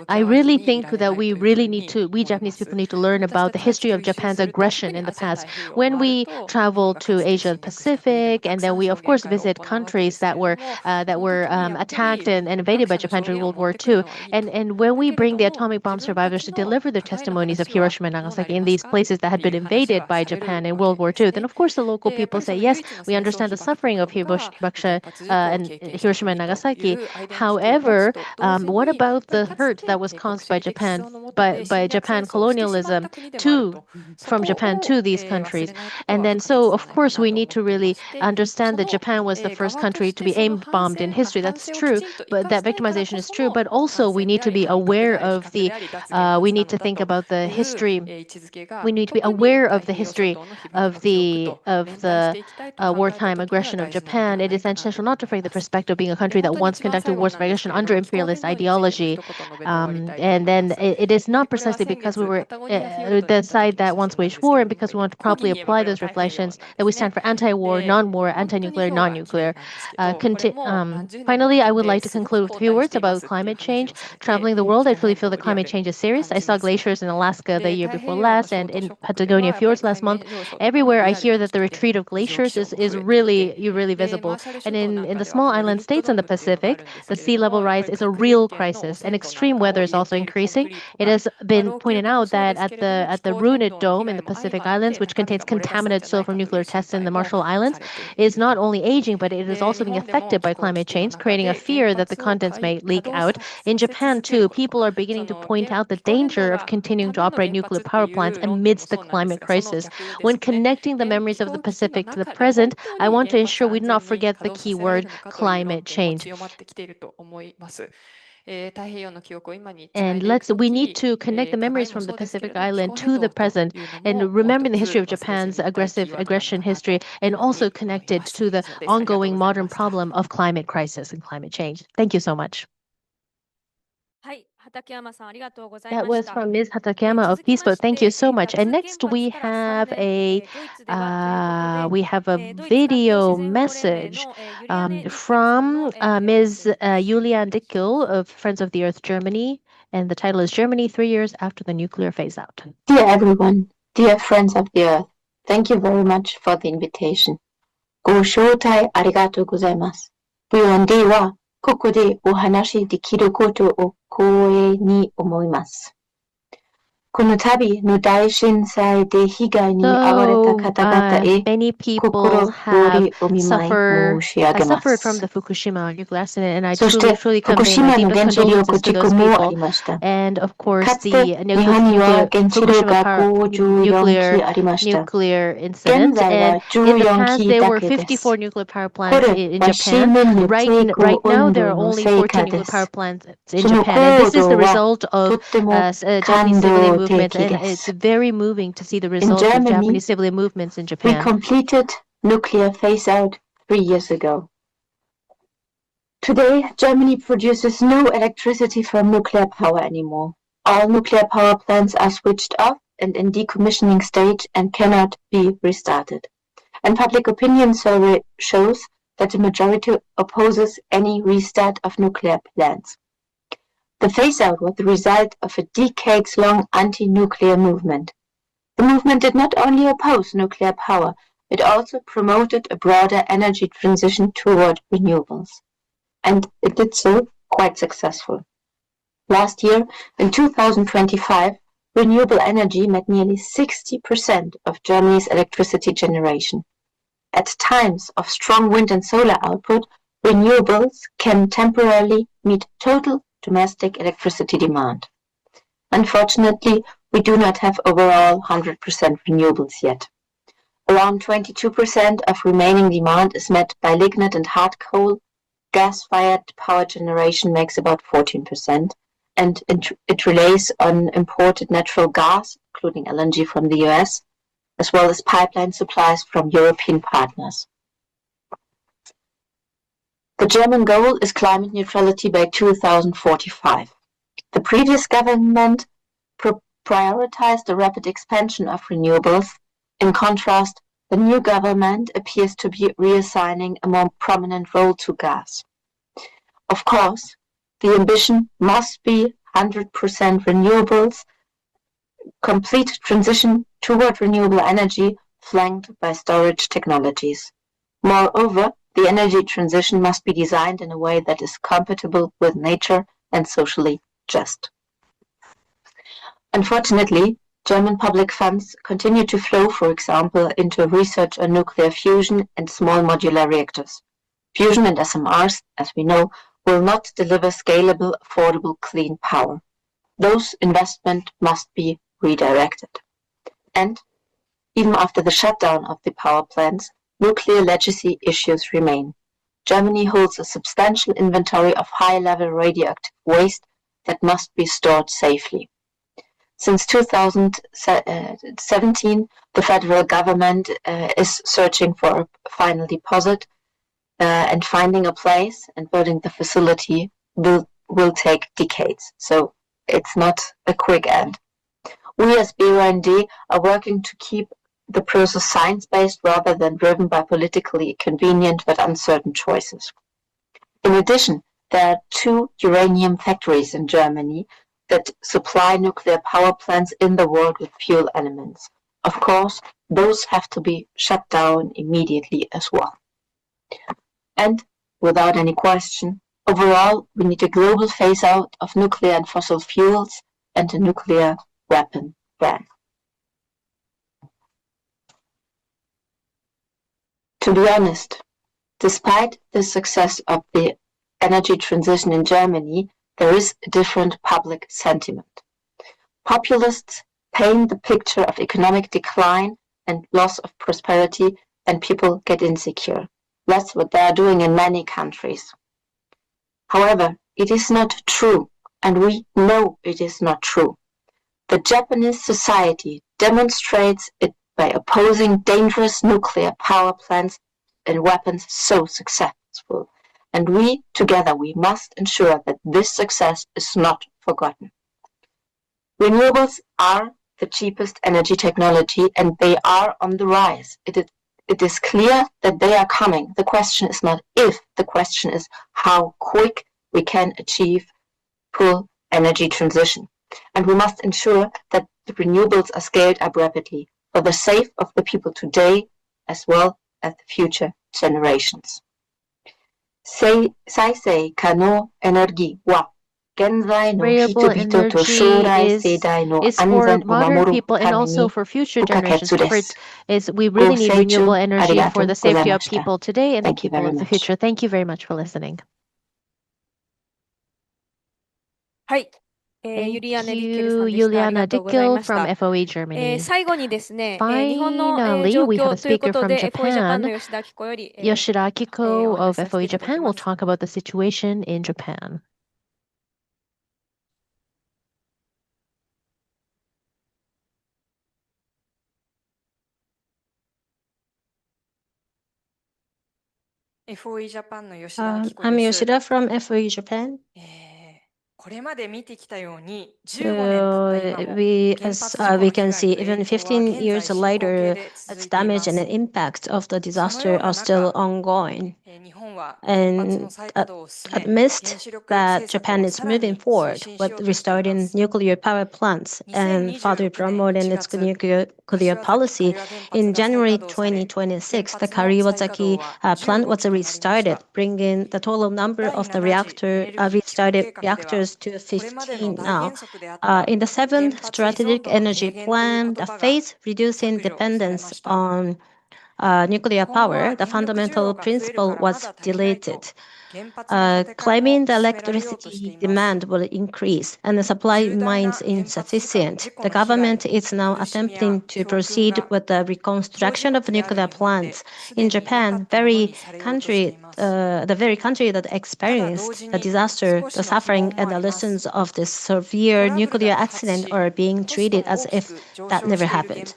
I really think that we Japanese people need to learn about the history of Japan's aggression in the past. When we travel to Asia Pacific, and then we of course visit countries that were attacked and invaded by Japan during World War II. And when we bring the atomic bomb survivors to deliver their testimonies of Hiroshima and Nagasaki in these places that had been invaded by Japan in World War II, then of course the local people say, yes, we understand the suffering of Hiroshima and Nagasaki. However, what about the hurt that was caused by Japan colonialism from Japan to these countries? And then so of course we need to really understand that Japan was the first country to be aim bombed in history. That's true, but that victimization is true. But also we need to be aware of we need to think about the history. We need to be aware of the history of the wartime aggression of Japan. It is essential not to forget the perspective of being a country that once conducted wars of aggression under imperialist ideology. And then it is not precisely because we were the side that once waged war, and because we want to properly apply those reflections, that we stand for anti-war, non-war, anti-nuclear, non-nuclear. Finally, I would like to conclude with a few words about climate change. Traveling the world, I truly feel that climate change is serious. I saw glaciers in Alaska the year before last, and in Patagonia fjords last month. Everywhere I hear that the retreat of glaciers is really visible. And in the small island states in the Pacific, the sea level rise is a real crisis, and extreme weather is also increasing. It has been pointed out that at the ruined dome in the Pacific Islands, which contains contaminated soil from nuclear tests in the Marshall Islands, is not only aging, but it is also being affected by climate change, creating a fear that the contents may leak out. In Japan, too, people are beginning to point out the danger of continuing to operate nuclear power plants amidst the climate crisis. When connecting the memories of the Pacific to the present, I want to ensure we do not forget the key word, climate change. And we need to connect the memories from the Pacific Island to the present, and remembering the history of Japan's aggression history, and also connect it to the ongoing modern problem of climate crisis and climate change. Thank you so much. That was from Ms. Hatakeyama of Peaceboat. Thank you so much. And next we have a video message from Ms. Julian Dickel of Friends of the Earth Germany, and the title is Germany 3 years after the nuclear phase out. Dear everyone, dear Friends of the Earth, thank you very much for the invitation. Go shoutai arigatou gozaimasu. VOND wa ここでお話できることを光栄に思います。この度の大震災で被害に遭われた方々へ many people 心よ have りお見舞い申し上げま suffered from す。 the Fukushima nuclear accident, and I そして truly 福 convey my 島の deepest 原子力 condolences to 事 those 故もあ people. りました。 And of か course, つて the 日本には原子力 Fukushima が54基ありました。 nuclear 現 incident. 在は And in the 14 past, 基 there だ were けです。 54 nuclear power こ plants れ in は生 Japan. 命の Right 抵抗 now, 運 there 動 are の only 成 14 果で nuclear す。 power plants in その Japan, and 行 this is the 動は result と of っても Japanese 感 civilian 動 movements, 的 and で it's す。very moving to see the In result of Germany, Japanese civilian movements in we Japan. completed nuclear phase-out 3 years ago. Today, Germany produces no electricity from nuclear power anymore. All nuclear power plants are switched off and in decommissioning stage and cannot be restarted. And public opinion survey shows that the majority opposes any restart of nuclear plants. The phase-out was the result of a decades-long anti-nuclear movement. The movement did not only oppose nuclear power, it also promoted a broader energy transition toward renewables. And it did so quite successfully. Last year, in 2025, renewable energy met nearly 60% of Germany's electricity generation. At times of strong wind and solar output, renewables can temporarily meet total domestic electricity demand. Unfortunately, we do not have overall 100% renewables yet. Around 22% of remaining demand is met by lignite and hard coal. Gas-fired power generation makes about 14%, and it relies on imported natural gas, including LNG from the US, as well as pipeline supplies from European partners. The German goal is climate neutrality by 2045. The previous government prioritized the rapid expansion of renewables. In contrast, the new government appears to be reassigning a more prominent role to gas. Of course, the ambition must be 100% renewables, complete transition toward renewable energy flanked by storage technologies. Moreover, the energy transition must be designed in a way that is compatible with nature and socially just. Unfortunately, German public funds continue to flow, for example, into research on nuclear fusion and small modular reactors. Fusion and SMRs, as we know, will not deliver scalable, affordable, clean power. Those investments must be redirected. And even after the shutdown of the power plants, nuclear legacy issues remain. Germany holds a substantial inventory of high-level radioactive waste that must be stored safely. Since 2017, the federal government is searching for a final deposit, and finding a place and building the facility will take decades. So it's not a quick end. We as BUND are working to keep the process science-based rather than driven by politically convenient but uncertain choices. In addition, there are 2 uranium factories in Germany that supply nuclear power plants in the world with fuel elements. Of course, those have to be shut down immediately as well. And without any question, overall, we need a global phase-out of nuclear and fossil fuels and a nuclear weapon ban. To be honest, despite the success of the energy transition in Germany, there is a different public sentiment. Populists paint the picture of economic decline and loss of prosperity, and people get insecure. That's what they are doing in many countries. However, it is not true, and we know it is not true. The Japanese society demonstrates it by opposing dangerous nuclear power plants and weapons so successful. And we, together, we must ensure that this success is not forgotten. Renewables are the cheapest energy technology, and they are on the rise. It is clear that they are coming. The question is not if, the question is how quick we can achieve full energy transition. And we must ensure that the renewables are scaled up rapidly for the sake of the people today as well as the future generations. Saisei kano energy wa genzai no Renewable hitobito to energy shurai seidai no is for anzan o modern mamoru people and tame also ni for future generations. fukaketsu We really need renewable Goseichu energy for the arigatou safety of gozaimashita. people today and the Thank you people very of the much. future. Thank you very much for listening. はい。 Thank ユリアネ・リッケル you, さんでした。あり Juliana がとうござい Dickel まし from た。 FOE Germany. 最後にですね、日本の、Finally, 状 we have 況 a というこ speaker と from で、FOE ジャパンの Japan. 吉田明子より、Yoshida お Akiko 話 of しさせて FOE いただき Japan ま will す。 talk about the situation in Japan. FOE ジャパンの吉田明子 I'm です。 Yoshida from FOE Japan. これまで見てきたように、15 So 年経った今も、 原 as 発事故 we の被 can 害 see, と even 影響は 15 現在 years 進行形 later, で続 its いていま damage す。 and the impact of the その disaster よう are な still 中、 ongoing. 日本は原発の And 再稼働を進め、原 amidst 子力 that, 政策 Japan を is さら moving に推 forward 進しよ with うとしていま restarting す。 nuclear power plants and further 2026年 promoting 1 its 月、 nuclear nuclear policy. In January 2026, the Kariwazaki plant was restarted, bringing the total number of the restarted reactors to 15 now. In the seventh strategic energy plan, the phase reducing dependence on nuclear power, the fundamental principle was deleted. Claiming the electricity demand will increase and the supply remains insufficient, the government is now attempting to proceed with the reconstruction of nuclear plants. In Japan, the very country that experienced the disaster, the suffering, and the lessons of this severe nuclear accident are being treated as if that never happened.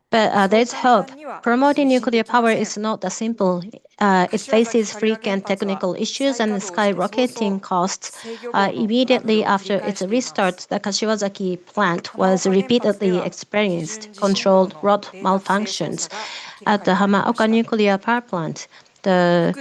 But there's hope. Promoting nuclear power is not that simple. It faces frequent technical issues and skyrocketing costs. Immediately after its restart, the Kashiwazaki plant was repeatedly experienced controlled rod malfunctions. At the Hamaoka nuclear power plant, the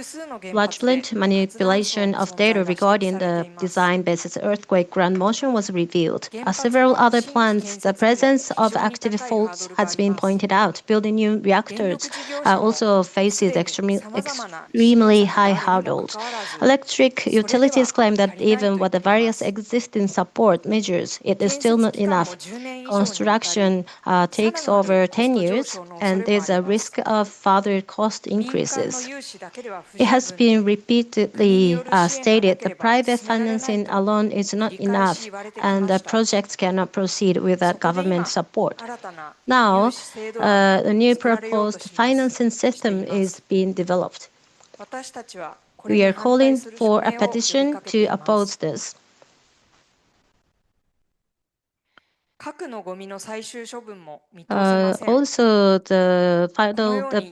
fraudulent manipulation of data regarding the design basis earthquake ground motion was revealed. At several other plants, the presence of active faults has been pointed out. Building new reactors also faces extremely high hurdles. Electric utilities claim that even with the various existing support measures, it is still not enough. Construction takes over 10 years, and there's a risk of further cost increases. It has been repeatedly stated that private financing alone is not enough, and the projects cannot proceed without government support. Now, a new proposed financing system is being developed. We are calling for a petition to oppose this. Also, the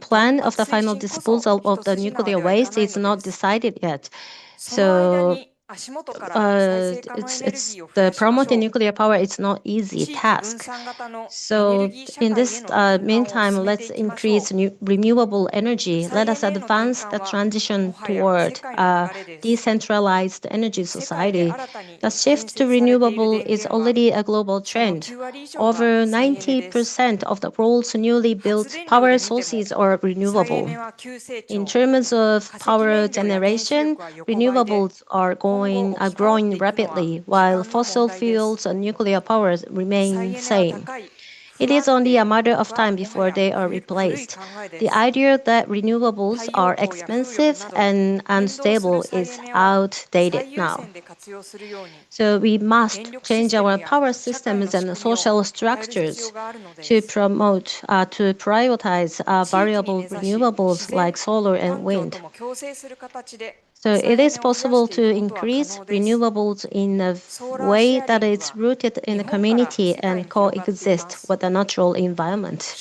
plan of the final disposal of the nuclear waste is not decided yet. So the promoting nuclear power is not easy task. So in this meantime, let's increase renewable energy. Let us advance the transition toward decentralized energy society. The shift to renewable is already a global trend. Over 90% of the world's newly built power sources are renewable. In terms of power generation, renewables are growing rapidly, while fossil fuels and nuclear power remain same. It is only a matter of time before they are replaced. The idea that renewables are expensive and unstable is outdated now. So we must change our power systems and social structures to prioritize variable renewables like solar and wind. So it is possible to increase renewables in a way that is rooted in the community and coexist with the natural environment.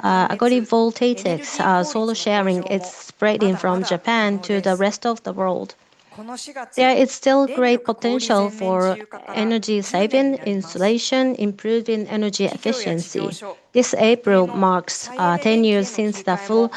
Agrivoltaics, solar sharing is spreading from Japan to the rest of the world. There is still great potential for energy saving, insulation, improving energy efficiency. This April marks 10 years since the full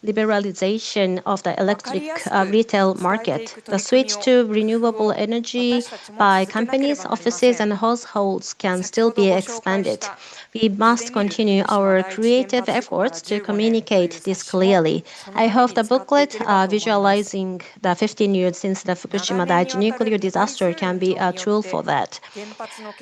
liberalization of the electric retail market. The switch to renewable energy by companies, offices, and households can still be expanded. We must continue our creative efforts to communicate this clearly. I hope the booklet visualizing the 15 years since the Fukushima Daiichi nuclear disaster can be a tool for that.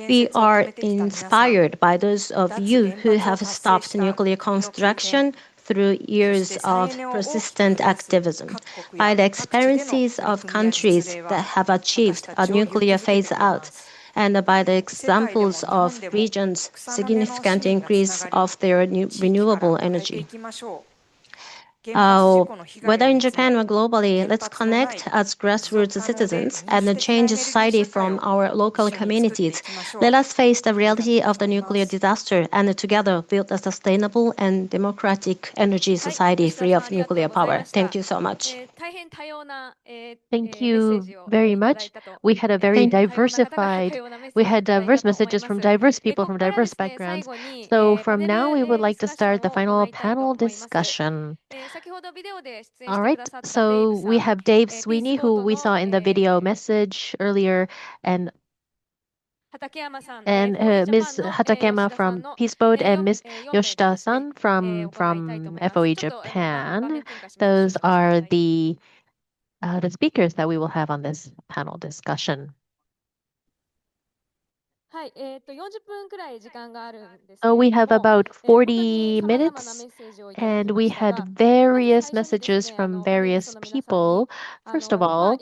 We are inspired by those of you who have stopped nuclear construction through years of persistent activism, by the experiences of countries that have achieved a nuclear phase-out, and by the examples of regions' significant increase of their renewable energy. Whether in Japan or globally, let's connect as grassroots citizens and change society from our local communities. Let us face the reality of the nuclear disaster and together build a sustainable and democratic energy society free of nuclear power. Thank you so much. Thank you very much. We had a very we had diverse messages from diverse people from diverse backgrounds. So from now, we would like to start the final panel discussion. All right, so we have Dave Sweeney, who we saw in the video message earlier, and and Ms. Hatakeyama from Peace Boat and Ms. Yoshida-san from FOE Japan. Those are the speakers that we will have on this panel discussion. So we have about 40 minutes, and we had various messages from various people. First of all,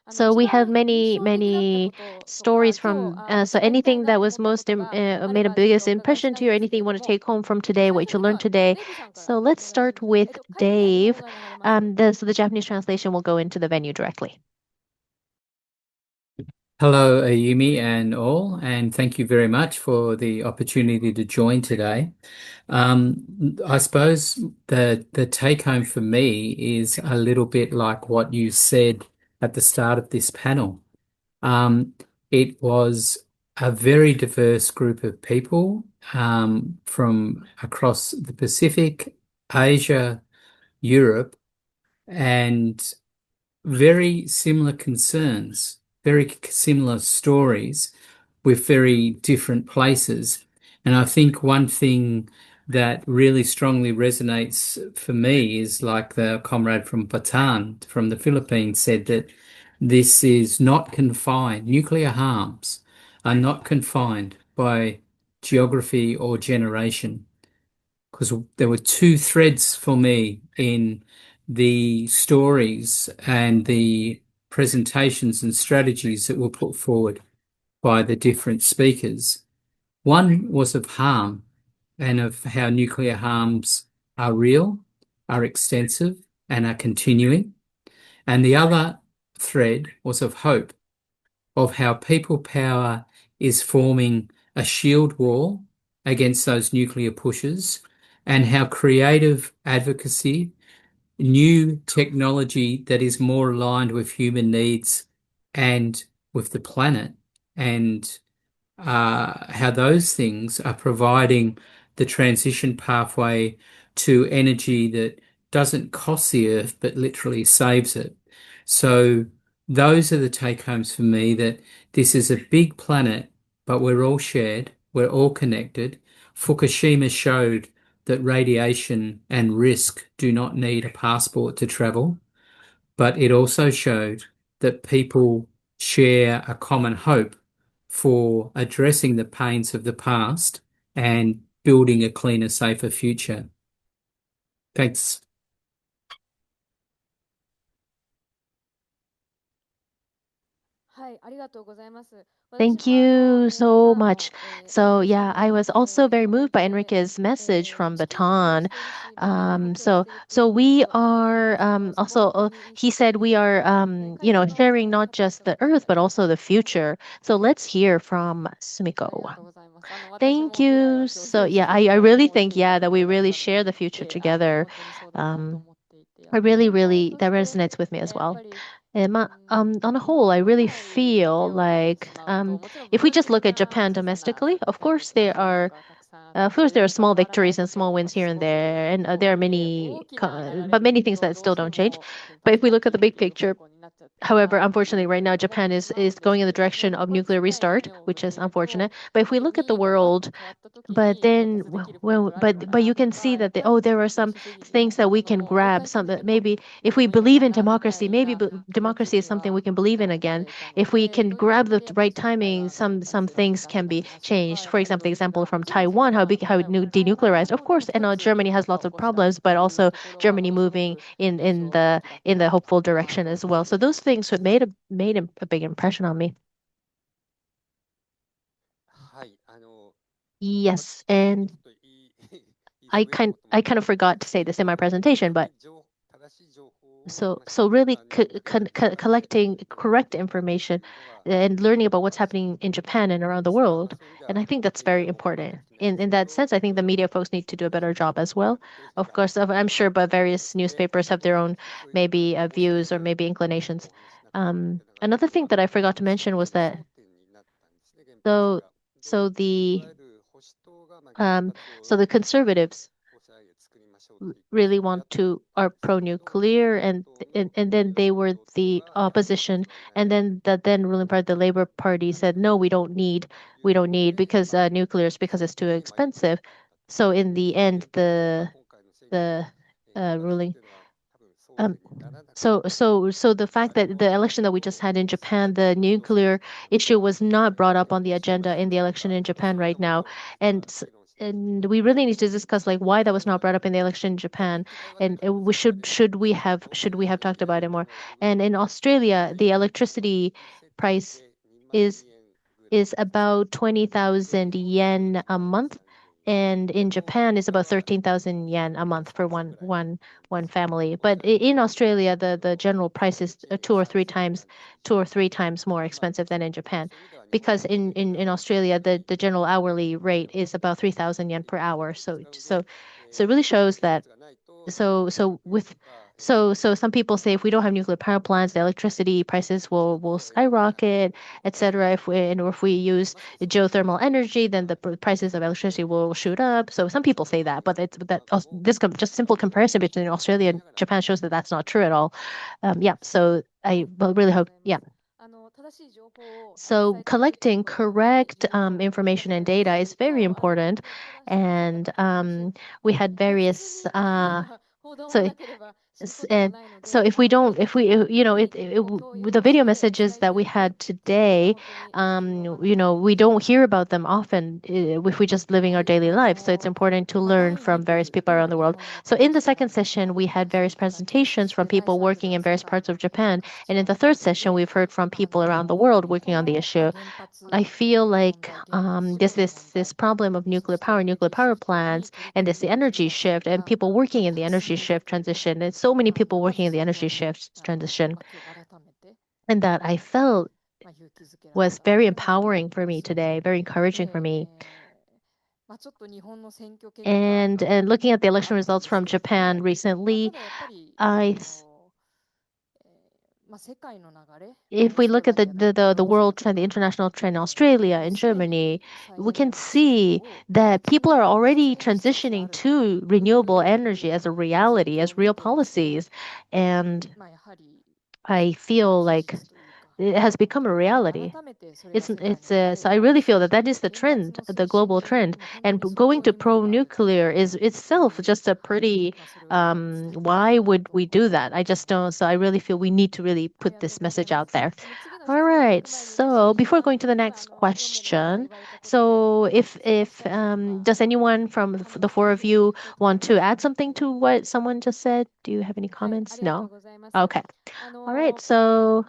so we have many stories from, so anything that was made a biggest impression to you, or anything you want to take home from today, what you learned today. So let's start with Dave. So the Japanese translation will go into the venue directly. Hello, Ayumi and all, and thank you very much for the opportunity to join today. I suppose the take home for me is a little bit like what you said at the start of this panel. It was a very diverse group of people from across the Pacific, Asia, Europe, and very similar concerns, very similar stories with very different places. And I think one thing that really strongly resonates for me is like the comrade from Bataan from the Philippines said that this is not confined, nuclear harms are not confined by geography or generation. Because there were two threads for me in the stories and the presentations and strategies that were put forward by the different speakers. One was of harm and of how nuclear harms are real, are extensive, and are continuing. And the other thread was of hope, of how people power is forming a shield wall against those nuclear pushes, and how creative advocacy, new technology that is more aligned with human needs and with the planet, and how those things are providing the transition pathway to energy that doesn't cost the earth but literally saves it. So those are the take homes for me, that this is a big planet, but we're all shared, we're all connected. Fukushima showed that radiation and risk do not need a passport to travel, but it also showed that people share a common hope for addressing the pains of the past and building a cleaner, safer future. Thanks. Thank you so much. So yeah, I was also very moved by Enrique's message from Bataan. So we are also he said we are sharing not just the earth but also the future. So let's hear from Sumiko. Thank you. So yeah, I really think that we really share the future together. I really that resonates with me as well. On a whole, I really feel like if we just look at Japan domestically, of course, there are small victories and small wins here and there, and there are but many things that still don't change. But if we look at the big picture, however, unfortunately, right now Japan is going in the direction of nuclear restart, which is unfortunate. But if we look at the world, but then but you can see that there are some things that we can grab, some that maybe if we believe in democracy, maybe democracy is something we can believe in again. If we can grab the right timing, some things can be changed. For example, the example from Taiwan, how it denuclearized, of course, and Germany has lots of problems, but also Germany moving in the hopeful direction as well. So those things have made a big impression on me. Yes, and I kind of forgot to say this in my presentation, but so really collecting correct information and learning about what's happening in Japan and around the world, and I think that's very important. In that sense, I think the media folks need to do a better job as well. Of course, I'm sure, but various newspapers have their own maybe views or maybe inclinations. Another thing that I forgot to mention was that so so the so the conservatives really are pro-nuclear, and then they were the opposition, and then the then ruling party, the Labour Party, said no, we don't need because because it's too expensive. So in the end, the ruling so the fact that the election that we just had in Japan, the nuclear issue was not brought up on the agenda in the election in Japan right now, and and we really need to discuss like why that was not brought up in the election in Japan, and we should we have talked about it more. And in Australia, the electricity price is is about 20,000 yen a month, and in Japan is about 13,000 yen a month for one family. But in Australia, the general price is two or three times more expensive than in Japan, because in Australia the general hourly rate is about 3,000 yen per hour. So it really shows that so some people say if we don't have nuclear power plants, the electricity prices will skyrocket, etc. If we use geothermal energy, then the prices of electricity will shoot up. So some people say that, but just simple comparison between Australia and Japan shows that that's not true at all. Yeah. So I really hope. Yeah. So collecting correct information and data is very important, and we had various so and so if we don't, if we, with the video messages that we had today, we don't hear about them often if we just living our daily life. So it's important to learn from various people around the world. So in the second session, we had various presentations from people working in various parts of Japan. And in the third session, we've heard from people around the world working on the issue. I feel like this problem of nuclear power plants, and this the energy shift, and people working in the energy shift transition. And so many people working in the energy shift transition, and that I felt was very empowering for me today, very encouraging for me. And looking at the election results from Japan recently, if we look at the world trend, the international trend in Australia and Germany, we can see that people are already transitioning to renewable energy as a reality, as real policies. And I feel like it has become a reality. So I really feel that is the trend, the global trend, and going to pro-nuclear is itself just a pretty. Why would we do that? I just don't. So I really feel we need to really put this message out there. All right. So before going to the next question, so if does anyone from the four of you want to add something to what someone just said? Do you have any comments? No. Okay. All right. So.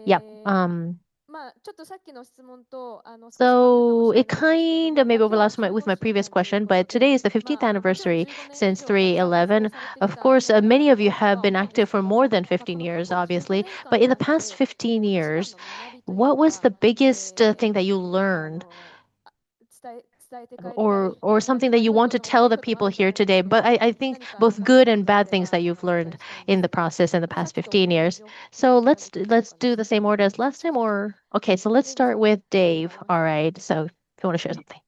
Yep. So it kind of maybe overlaps with my previous question, but today is the 15th anniversary since 3/11. Of course, many of you have been active for more than 15 years, obviously. But in the past 15 years, what was the biggest thing that you learned, or something that you want to tell the people here today? But I think both good and bad things that you've learned in the process in the past 15 years. So let's do the same order as last time, or okay, so let's start with Dave. All right. So if you want to share something.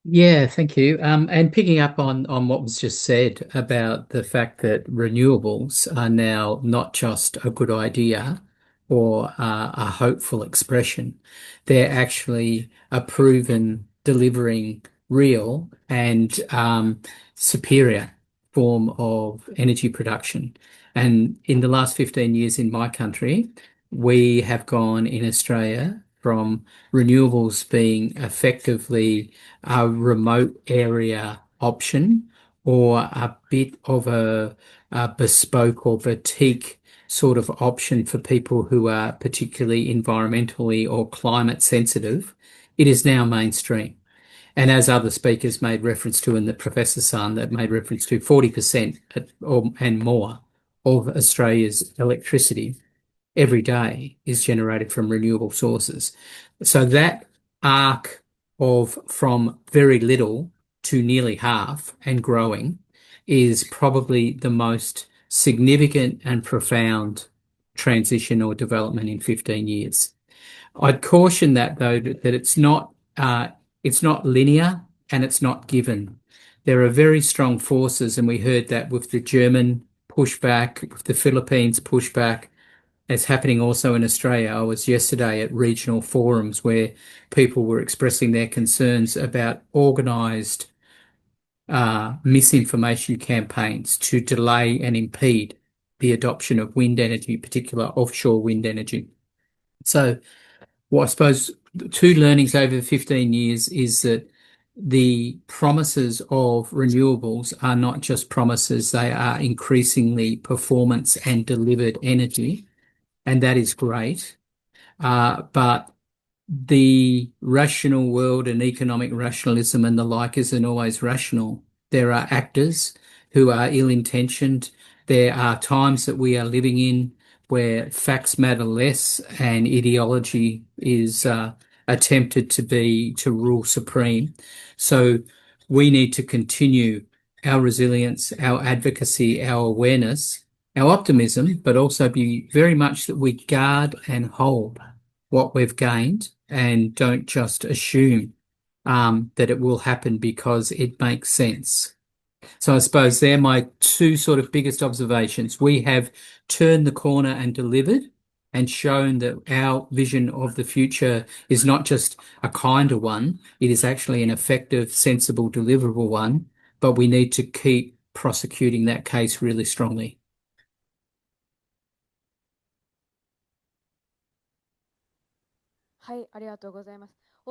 Yeah, thank you. And picking up on what was just said about the fact that renewables are now not just a good idea or a hopeful expression, they're actually a proven delivering real and superior form of energy production. And in the last 15 years in my country, we have gone in Australia from renewables being effectively a remote area option or a bit of a bespoke or boutique sort of option for people who are particularly environmentally or climate sensitive. It is now mainstream. And as other speakers made reference to, and the Professor San that made reference to, 40% and more of Australia's electricity every day is generated from renewable sources. So that arc of from very little to nearly half and growing is probably the most significant and profound transition or development in 15 years. I'd caution that though, that it's not linear and it's not given. there are very strong forces, and we heard that with the German pushback, with the Philippines pushback. It's happening also in Australia. I was yesterday at regional forums where people were expressing their concerns about organised misinformation campaigns to delay and impede the adoption of wind energy, particular offshore wind energy. So, well, I suppose the two learnings over the 15 years is that the promises of renewables are not just promises, they are increasingly performance and delivered energy, and that is great. But the rational world and economic rationalism and the like isn't always rational. There are actors who are ill-intentioned. There are times that we are living in where facts matter less and ideology is attempted to rule supreme. So we need to continue our resilience, our advocacy, our awareness, our optimism, but also be very much that we guard and hold what we've gained and don't just assume that it will happen because it makes sense. So I suppose they're my two sort of biggest observations. We have turned the corner and delivered and shown that our vision of the future is not just a kinder one, it is actually an effective, sensible, deliverable one, but we need to keep prosecuting that case really strongly.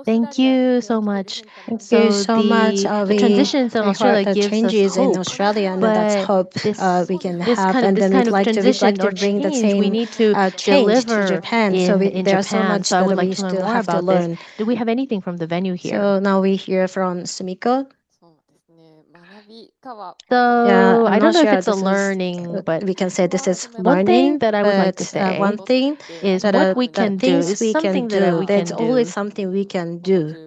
Thank you so much. Thank you so much. The transitions in Australia the gives us changes in hope, Australia, and that's but hope this we can this have. kind of And this then kind we'd of like transition or to bring the change, we same need to change to deliver Japan. So in there's so Japan. much So I that would like we to learn still more have to about this. learn. Do we have anything from the venue here? So now we hear from Sumiko. So Yeah, I I'm don't not know if sure it's a this is learning, but we can say this is one thing learning, that I would like to but say one thing is that what we the can do things is we can something that do. we There's can always do. something we can do.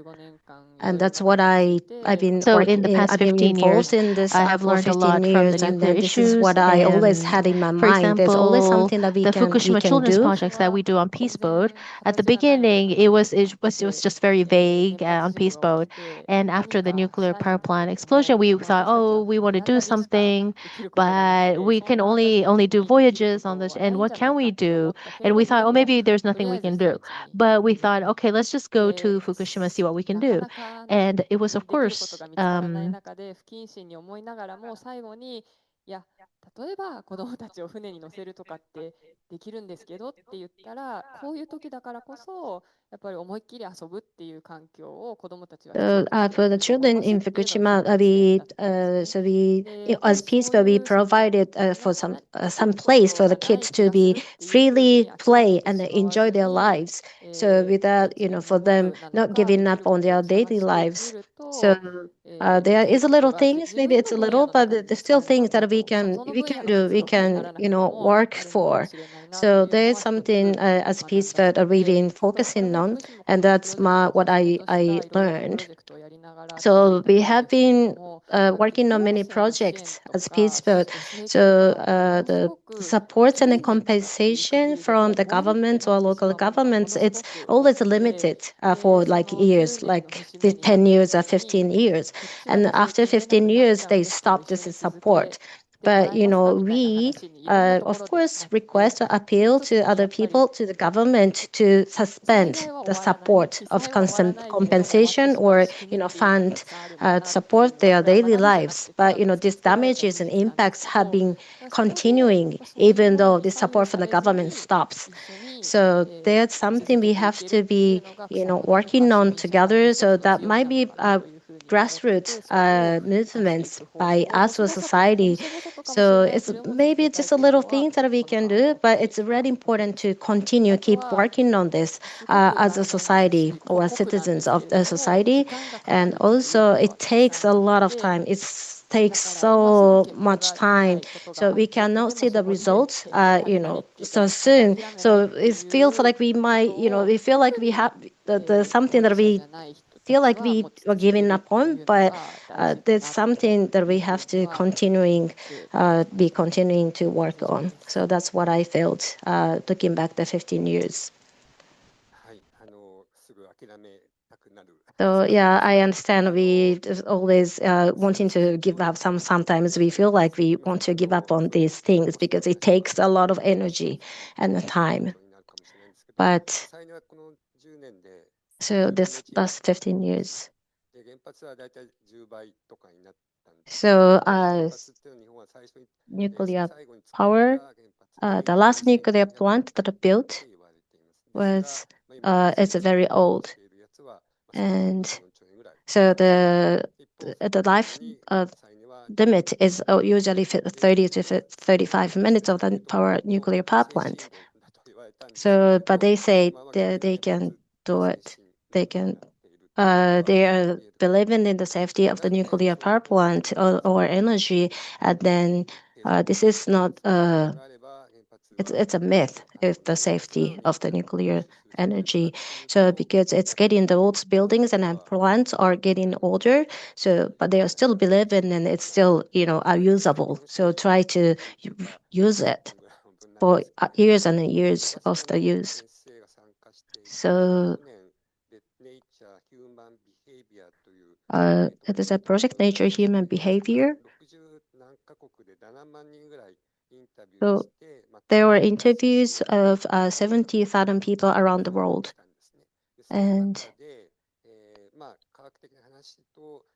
And that's what I've been So in the past I've been 15 years, involved in this I have for learned a 15 lot from the years, and nuclear then this is issues. what I always And had in my for mind. There's always example, something that the we Fukushima can children's do. projects that we do on Peace Boat. At the beginning, it was just very vague on Peace Boat, and after the nuclear power plant explosion, we thought, oh, we want to do something, but we can only do voyages on this, and what can we do? And we thought, oh, maybe there's nothing we can do, but we thought, okay, let's just go to Fukushima, see what we can do. And it was, of course, For the children in Fukushima, as peaceful, we provided for some place for the kids to be freely play and enjoy their lives. So without, for them not giving up on their daily lives. So there is a little things, maybe it's a little, but there's still things that we can work for. So there is something as peace that we've been focusing on, and that's what I learned. So we have been working on many projects as Pittsburgh. So the supports and the compensation from the government or local governments, it's always limited for like years, like 10 years or 15 years. And after 15 years, they stop this support. But we of course request or appeal to other people, to the government, to suspend the support of constant compensation or fund support their daily lives. But these damages and impacts have been continuing even though the support from the government stops. So there's something we have to be working on together. So that might be grassroots movements by us as a society. So it's maybe just a little thing that we can do, but it's really important to keep working on this as a society or as citizens of the society. And also it takes a lot of time. It takes so much time, so we cannot see the results so soon. So it feels like we might we feel like we have the something that we feel like we are giving up on, but there's something that we have to be continuing to work on. So that's what I felt looking back the 15 years. So yeah, I understand we just always wanting to give up. Sometimes we feel like we want to give up on these things because it takes a lot of energy and the time. But so this last 15 years. So nuclear power, the last nuclear plant that I built was it's very old, and so the life limit is usually 30 to 35 minutes of the nuclear power plant. So, but they say they can do it. They can. They are believing in the safety of the nuclear power plant or energy, and then this is not. It's a myth if the safety of the nuclear energy. So because it's getting the old buildings and plants are getting older, so but they are still believing and it's still are usable. So try to use it for years and years of the use. So it is a project Nature Human Behavior. So there were interviews of 70,000 people around the world. And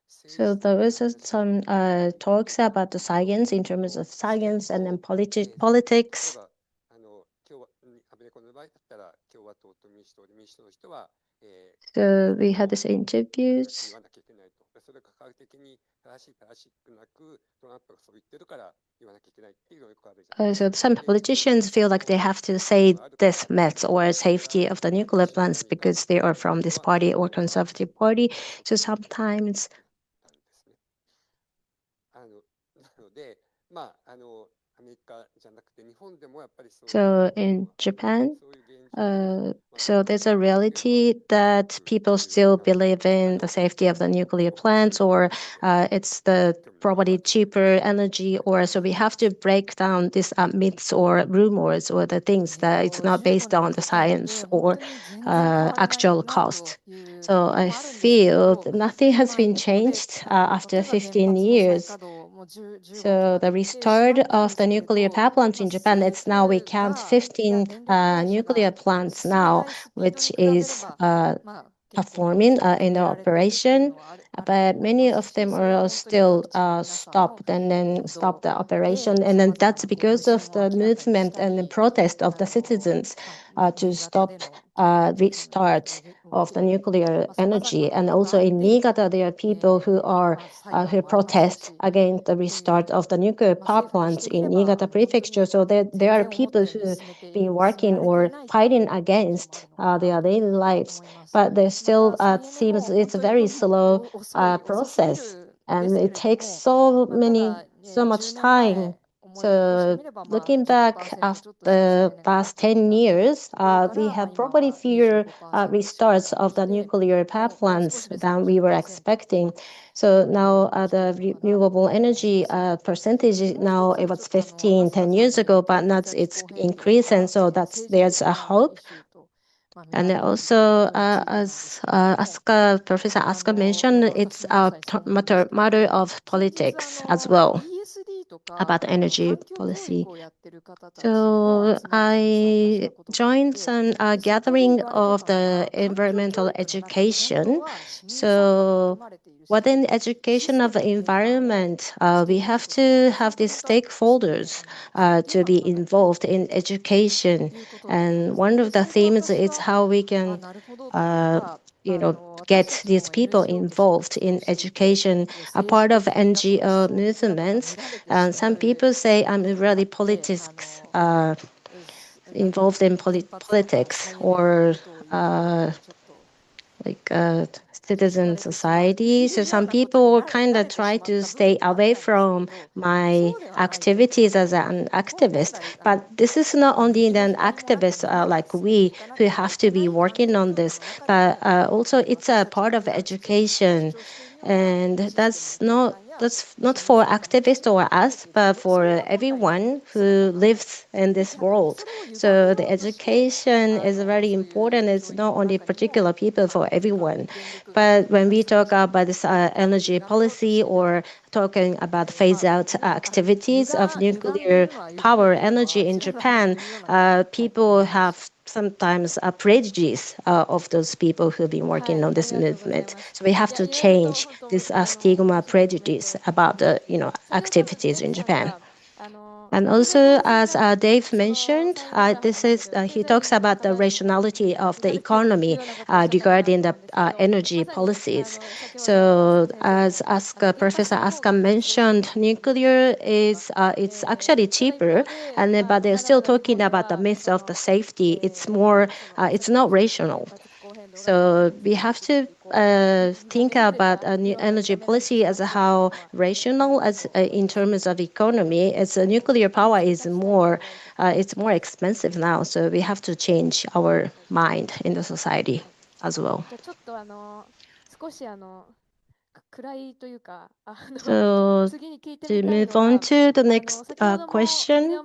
so there was some talks about the science in terms of science and then politics. So we had these interviews. So some politicians feel like they have to say this myth or safety of the nuclear plants because they are from this party or conservative party. So sometimes. So in Japan, so there's a reality that people still believe in the safety of the nuclear plants, or it's the probably cheaper energy, or so we have to break down these myths or rumors or the things that it's not based on the science or actual cost. So I feel nothing has been changed after 15 years. So the restart of the nuclear power plants in Japan, it's now we count 15 nuclear plants now, which is performing in the operation, but many of them are still stopped and then stop the operation, and then that's because of the movement and the protest of the citizens to stop restart of the nuclear energy. And also in Niigata, there are people who are who protest against the restart of the nuclear power plants in Niigata prefecture. So there are people who been working or fighting against their daily lives, but there still seems it's a very slow process, and it takes so much time. So looking back after the last 10 years, we have probably fewer restarts of the nuclear power plants than we were expecting. So now the renewable energy percentage now it was 10 years ago, but now it's increasing. So there's a hope. And also, as Professor Aska mentioned, it's a matter of politics as well about energy policy. So I joined some gathering of the environmental education. So within education of the environment, we have to have these stakeholders to be involved in education. And one of the themes is how we can get these people involved in education, a part of NGO movements. Some people say I'm really politics involved in politics or like citizen society. So some people kind of try to stay away from my activities as an activist. But this is not only an activist like we who have to be working on this, but also it's a part of education. And that's not for activists or us, but for everyone who lives in this world. So the education is very important. It's not only particular people, for everyone. But when we talk about this energy policy or talking about phase out activities of nuclear power energy in Japan, people have sometimes prejudice of those people who've been working on this movement. So we have to change this stigma prejudice about the activities in Japan. And also, as Dave mentioned, he talks about the rationality of the economy regarding the energy policies. So, as Professor Aska mentioned, nuclear is it's actually cheaper, but they're still talking about the myth of the safety. It's more, it's not rational. So we have to think about a new energy policy as how rational as in terms of economy. As nuclear power is more, it's more expensive now. So we have to change our mind in the society as well. So to move on to the next question.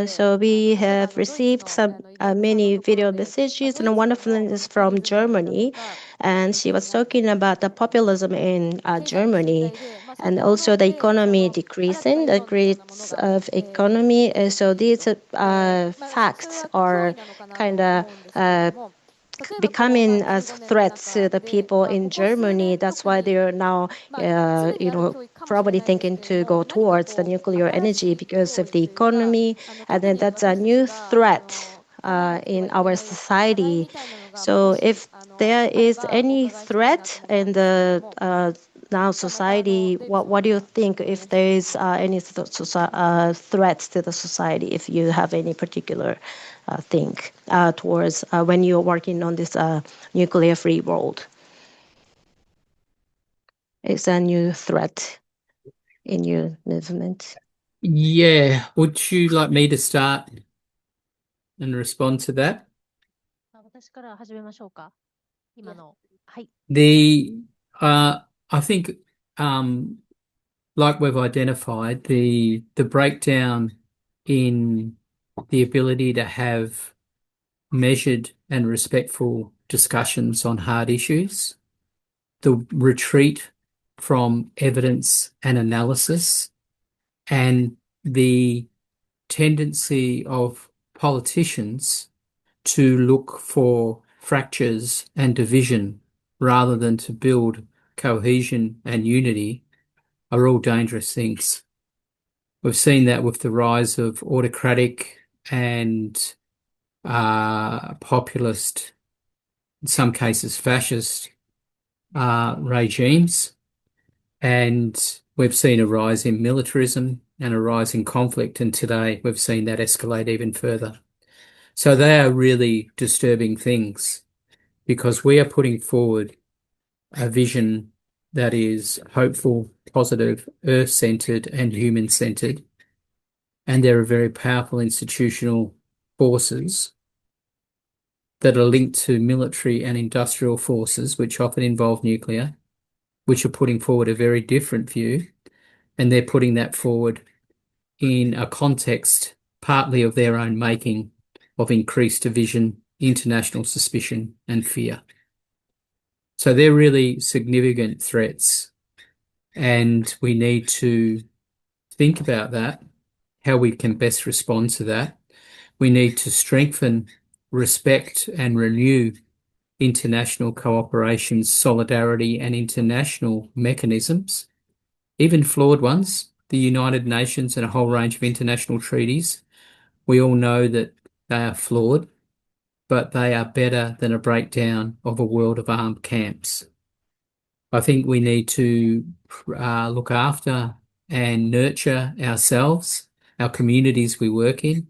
So we have received some many video messages, and one of them is from Germany, and she was talking about the populism in Germany, and also the economy decreasing, the grades of economy. So these facts are kind of becoming as threats to the people in Germany. That's why they're now, probably thinking to go towards the nuclear energy because of the economy, and then that's a new threat in our society. So if there is any threat in the now society, what do you think if there is any threats to the society, if you have any particular thing towards when you're working on this nuclear-free world? Is a new threat in your movement? Yeah. Would you like me to start and respond to that? I think, like we've identified, the breakdown in the ability to have measured and respectful discussions on hard issues, the retreat from evidence and analysis, and the tendency of politicians to look for fractures and division rather than to build cohesion and unity are all dangerous things. We've seen that with the rise of autocratic and populist, in some cases fascist regimes, and we've seen a rise in militarism and a rise in conflict, and today we've seen that escalate even further. So they are really disturbing things because we are putting forward a vision that is hopeful, positive, earth-centered and human-centered, and there are very powerful institutional forces that are linked to military and industrial forces, which often involve nuclear, which are putting forward a very different view, and they're putting that forward in a context partly of their own making of increased division, international suspicion, and fear. So they're really significant threats, and we need to think about that, how we can best respond to that. We need to strengthen, respect, and renew international cooperation, solidarity, and international mechanisms, even flawed ones, the United Nations and a whole range of international treaties. We all know that they are flawed, but they are better than a breakdown of a world of armed camps. I think we need to look after and nurture ourselves, our communities we work in,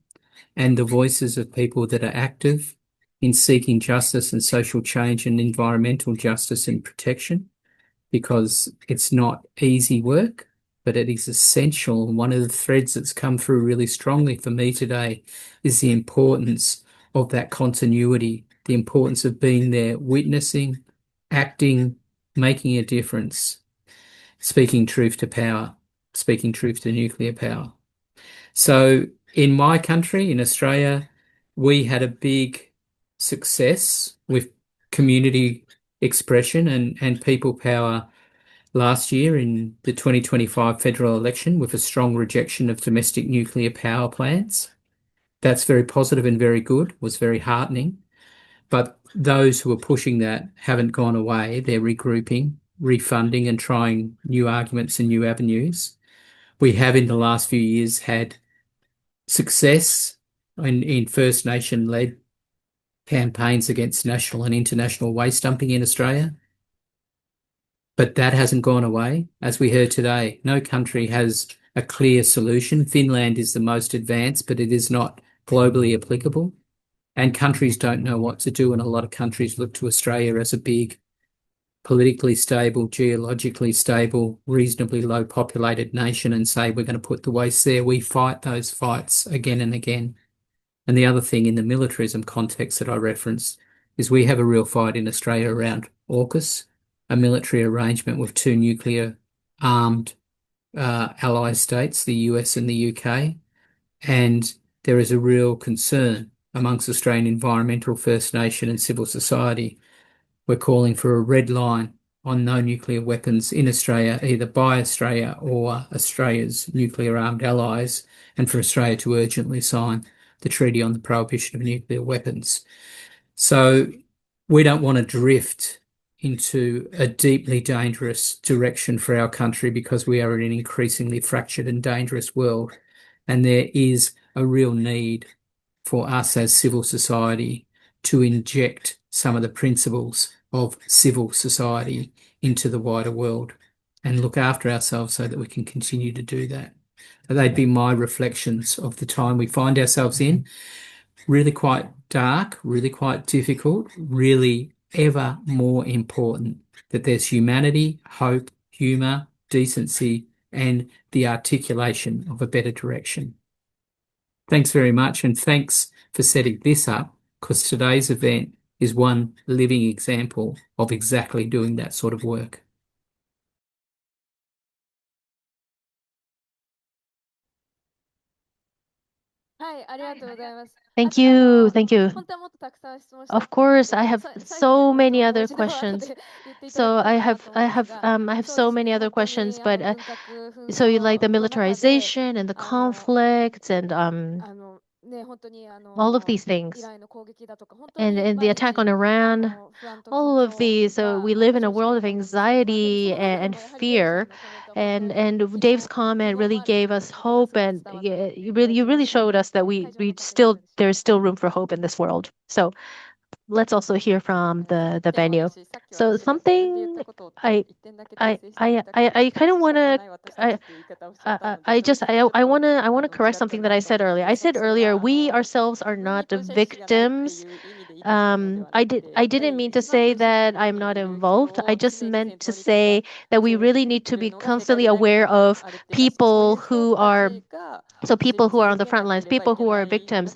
and the voices of people that are active in seeking justice and social change and environmental justice and protection, because it's not easy work, but it is essential. One of the threads that's come through really strongly for me today is the importance of that continuity, the importance of being there, witnessing, acting, making a difference, speaking truth to power, speaking truth to nuclear power. So in my country, in Australia, we had a big success with community expression and people power last year in the 2025 federal election with a strong rejection of domestic nuclear power plants. That's very positive and very good, was very heartening. But those who are pushing that haven't gone away. They're regrouping, refunding and trying new arguments and new avenues. We have in the last few years had success in First Nation-led campaigns against national and international waste dumping in Australia. But that hasn't gone away. As we heard today, no country has a clear solution. Finland is the most advanced, but it is not globally applicable. And countries don't know what to do, and a lot of countries look to Australia as a big, politically stable, geologically stable, reasonably low populated nation and say we're going to put the waste there. We fight those fights again and again. And the other thing in the militarism context that I referenced is we have a real fight in Australia around AUKUS, a military arrangement with two nuclear armed ally states, the US and the UK. And there is a real concern amongst Australian environmental, First Nation and civil society. We're calling for a red line on no nuclear weapons in Australia, either by Australia or Australia's nuclear armed allies, and for Australia to urgently sign the Treaty on the Prohibition of Nuclear Weapons. So we don't want to drift into a deeply dangerous direction for our country because we are in an increasingly fractured and dangerous world. And there is a real need for us as civil society to inject some of the principles of civil society into the wider world and look after ourselves so that we can continue to do that. They'd be my reflections of the time we find ourselves in. Really quite dark, really quite difficult, really ever more important that there's humanity, hope, humour, decency, and the articulation of a better direction. Thanks very much, and thanks for setting this up, because today's event is one living example of exactly doing that sort of work. Thank you. Thank you. Of course, I have so many other questions. So I have so many other questions, but so you like the militarization and the conflicts and all of these things, and the attack on Iran, all of these. So we live in a world of anxiety and fear, and Dave's comment really gave us hope, and you really showed us that there's still room for hope in this world. So let's also hear from the venue. So something I kind of want to I want to correct something that I said earlier. I said earlier we ourselves are not the victims. I didn't mean to say that I'm not involved. I just meant to say that we really need to be constantly aware of people who are on the front lines, people who are victims.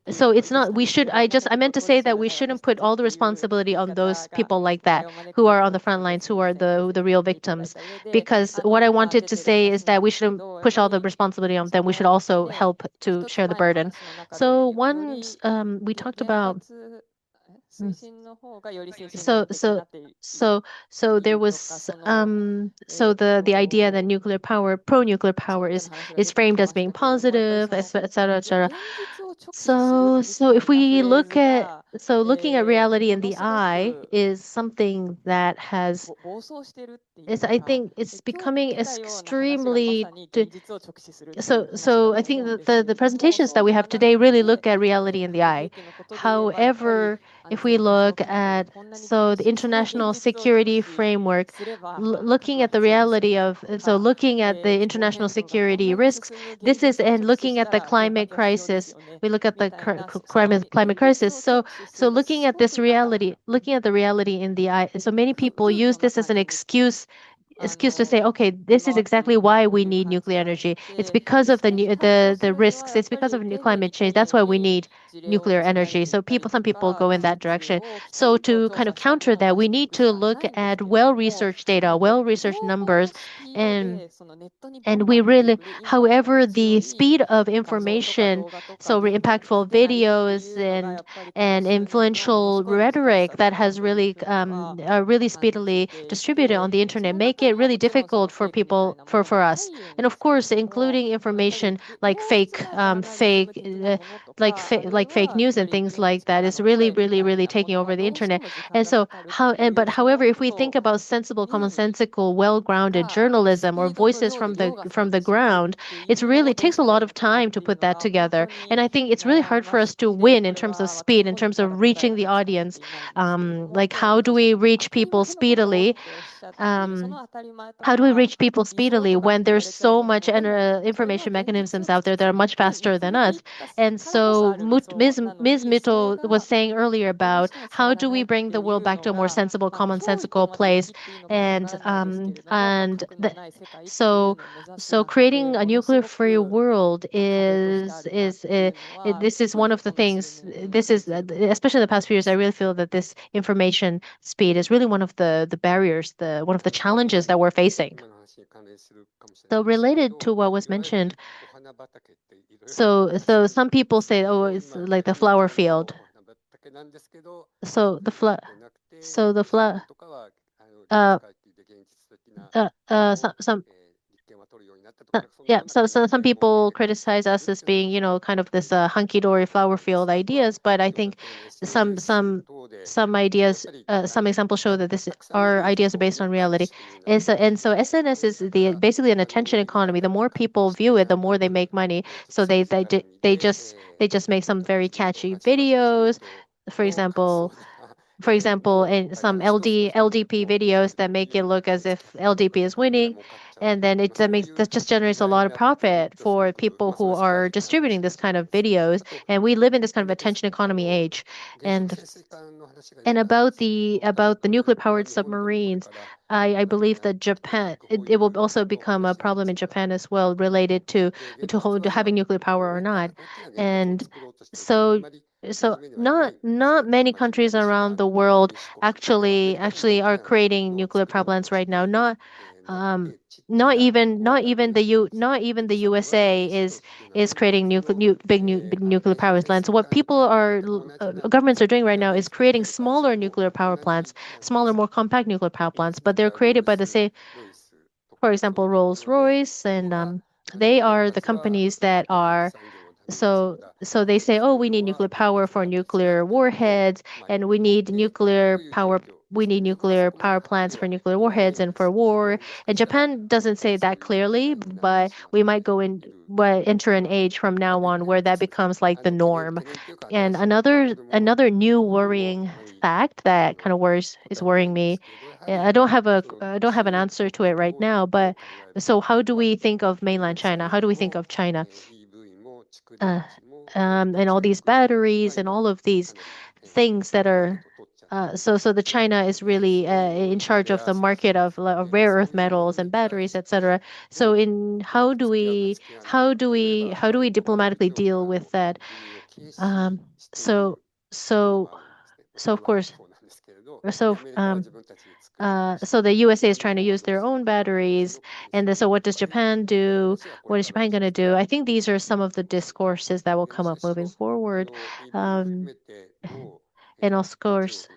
So it's not, I meant to say that we shouldn't put all the responsibility on those people like that who are on the front lines, who are the real victims. Because what I wanted to say is that we shouldn't push all the responsibility on them. We should also help to share the burden. So once we talked about so there was so the idea that pro-nuclear power is framed as being positive, et cetera, et cetera. So if we looking at reality in the eye is something that I think it's becoming extremely so I think that the presentations that we have today really look at reality in the eye. However, if we look at the international security framework, looking at the reality of looking at the international security risks, and looking at the climate crisis, we look at the climate crisis. So looking at the reality in the eye. So many people use this as an excuse excuse to say, okay, this is exactly why we need nuclear energy. It's because of the risks. It's because of new climate change. That's why we need nuclear energy. So some people go in that direction. So to kind of counter that, we need to look at well-researched data, well-researched numbers, and we really, however, the speed of information, so impactful videos and influential rhetoric that has really really speedily distributed on the internet make it really difficult for people for us. And of course, including information like like fake news and things like that is really, really, really taking over the internet. And so but however, if we think about sensible, commonsensical, well-grounded journalism or voices from the ground, it's really takes a lot of time to put that together. And I think it's really hard for us to win in terms of speed, in terms of reaching the audience. Like how do we reach people speedily? How do we reach people speedily when there's so much information mechanisms out there that are much faster than us? And so Ms. Mito was saying earlier about how do we bring the world back to a more sensible, commonsensical place, so creating a nuclear-free world this is one of the things. This is especially in the past few years. I really feel that this information speed is really one of the barriers, one of the challenges that we're facing. So related to what was mentioned, so some people say, oh, it's like the flower field. So the flower. Some yeah, so some people criticize us as being, kind of this hunky-dory flower field ideas, but I think some ideas, some examples show that our ideas are based on reality. And so SNS is basically an attention economy. The more people view it, the more they make money. So they just make some very catchy videos, for example. In some LDP videos that make it look as if LDP is winning, and then that just generates a lot of profit for people who are distributing this kind of videos. And we live in this kind of attention economy age. And about the nuclear powered submarines, I believe that Japan, it will also become a problem in Japan as well, related to having nuclear power or not. And so not many countries around the world actually are creating nuclear power plants right now. Not even the USA is creating big nuclear power plants. What governments are doing right now is creating smaller nuclear power plants, smaller, more compact nuclear power plants, but they're created by the same, for example, Rolls-Royce, and they are the companies that are. So they say, oh, we need nuclear power for nuclear warheads, and we need nuclear power plants for nuclear warheads and for war. And Japan doesn't say that clearly, but we might enter an age from now on where that becomes like the norm. And another new worrying fact that kind of worrying me. I don't have an answer to it right now, but so how do we think of mainland China? How do we think of China? And all these batteries and all of these things that are so the China is really in charge of the market of rare earth metals and batteries, etc. So in how do we diplomatically deal with that? So so so of course so so the USA is trying to use their own batteries, and so what does Japan do? What is Japan going to do? I think these are some of the discourses that will come up moving forward. And of course,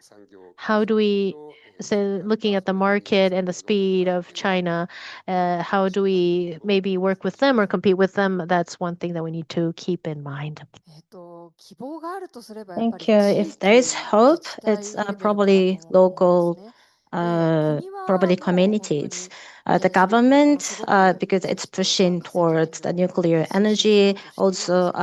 how do we, so looking at the market and the speed of China, how do we maybe work with them or compete with them? That's one thing that we need to keep in mind. Thank you. If there is hope, it's probably local, probably communities. The government, because it's pushing towards the nuclear energy, also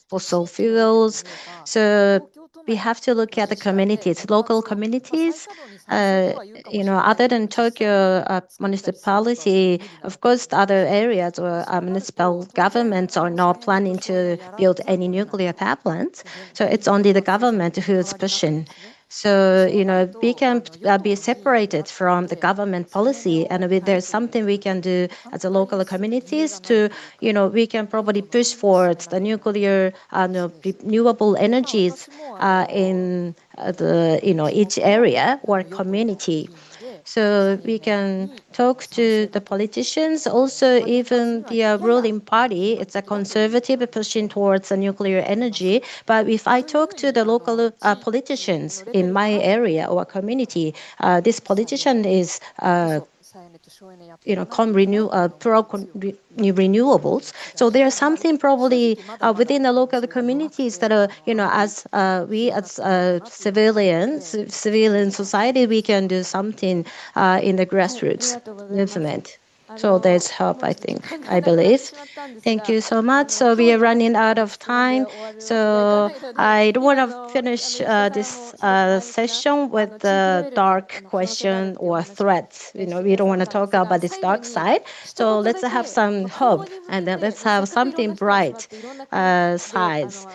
fossil fuels. So we have to look at the communities, local communities. Other than Tokyo municipality, of course, the other areas or municipal governments are not planning to build any nuclear power plants. So it's only the government who is pushing So, we can be separated from the government policy, and there's something we can do as a local communities to, we can probably push forward the nuclear renewable energies in each area or community. So we can talk to the politicians, also even the ruling party. It's a conservative pushing towards the nuclear energy. But if I talk to the local politicians in my area or community, this politician is renewables. So there's something probably within the local communities that are, as we as civilian society, we can do something in the grassroots movement. So there's hope, I believe. Thank you so much. So we are running out of time. So I don't want to finish this session with the dark question or threats. We don't want to talk about this dark side. So let's have some hope, and then let's have something bright sides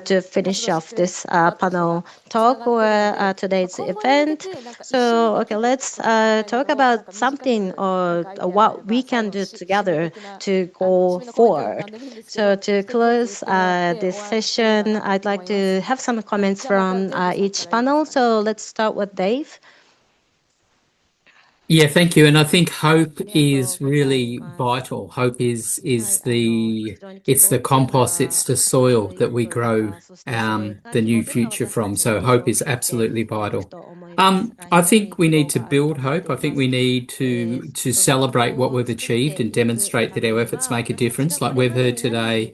to finish off this panel talk or today's event. So, okay, let's talk about something or what we can do together to go forward. So to close this session, I'd like to have some comments from each panel. So let's start with Dave. Yeah, thank you. And I think hope is really vital. Hope is the compost, it's the soil that we grow the new future from. So hope is absolutely vital. I think we need to build hope. I think we need to celebrate what we've achieved and demonstrate that our efforts make a difference. Like we've heard today,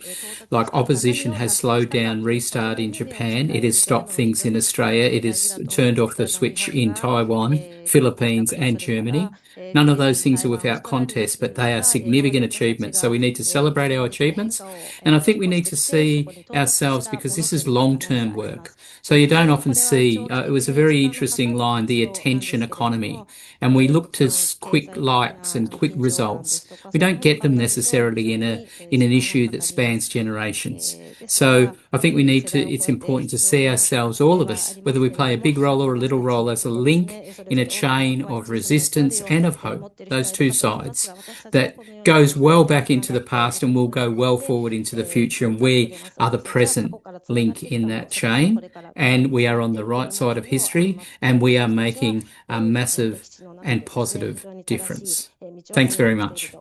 like opposition has slowed down restart in Japan. It has stopped things in Australia. It has turned off the switch in Taiwan, Philippines, and Germany. None of those things are without contest, but they are significant achievements. So we need to celebrate our achievements. And I think we need to see ourselves, because this is long-term work. So you don't often see, it was a very interesting line, the attention economy. And we look to quick likes and quick results. We don't get them necessarily in an issue that spans generations. So I think it's important to see ourselves, all of us, whether we play a big role or a little role, as a link in a chain of resistance and of hope, those two sides, that goes well back into the past and will go well forward into the future. And we are the present link in that chain, and we are on the right side of history, and we are making a massive and positive difference. Thanks very much.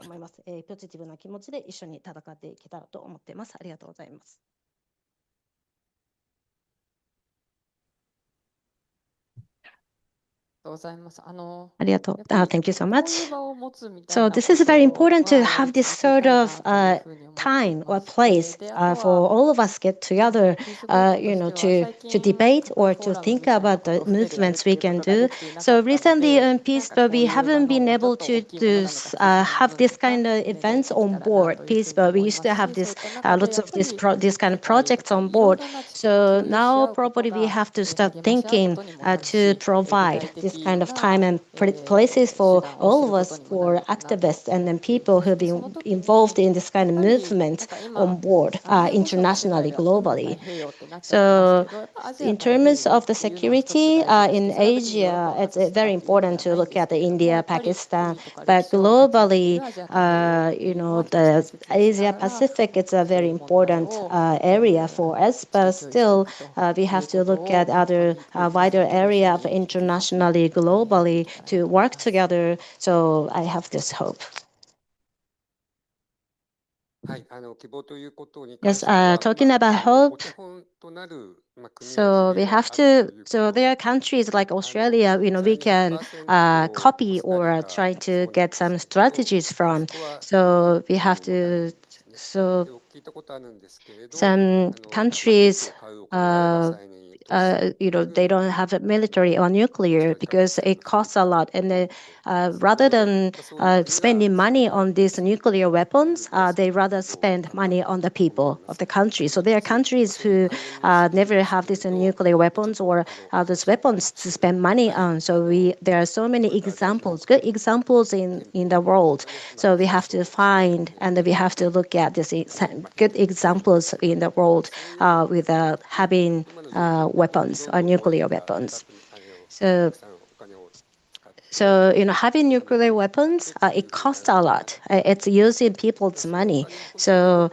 Thank you so much. So this is very important to have this sort of time or place for all of us get together, to debate or to think about the movements we can do. So recently in Peaceboat, we haven't been able to have this kind of events on board. Peaceboat, we used to have this lots of this kind of projects on board. So now probably we have to start thinking to provide this kind of time and places for all of us, for activists and then people who've been involved in this kind of movement on board internationally, globally. So in terms of the security in Asia, it's very important to look at India, Pakistan, but globally, the Asia Pacific, it's a very important area for us, but still we have to look at other wider area of internationally, globally to work together. So I have this hope. Yes, talking about hope. So we have to, so there are countries like Australia, we can copy or try to get some strategies from. So we have to, so some countries, they don't have a military or nuclear because it costs a lot. And rather than spending money on these nuclear weapons, they rather spend money on the people of the country. So there are countries who never have these nuclear weapons or those weapons to spend money on. So there are so many examples, good examples in the world. So we have to find and we have to look at these good examples in the world without having weapons or nuclear weapons. So, having nuclear weapons, it costs a lot. It's using people's money. So,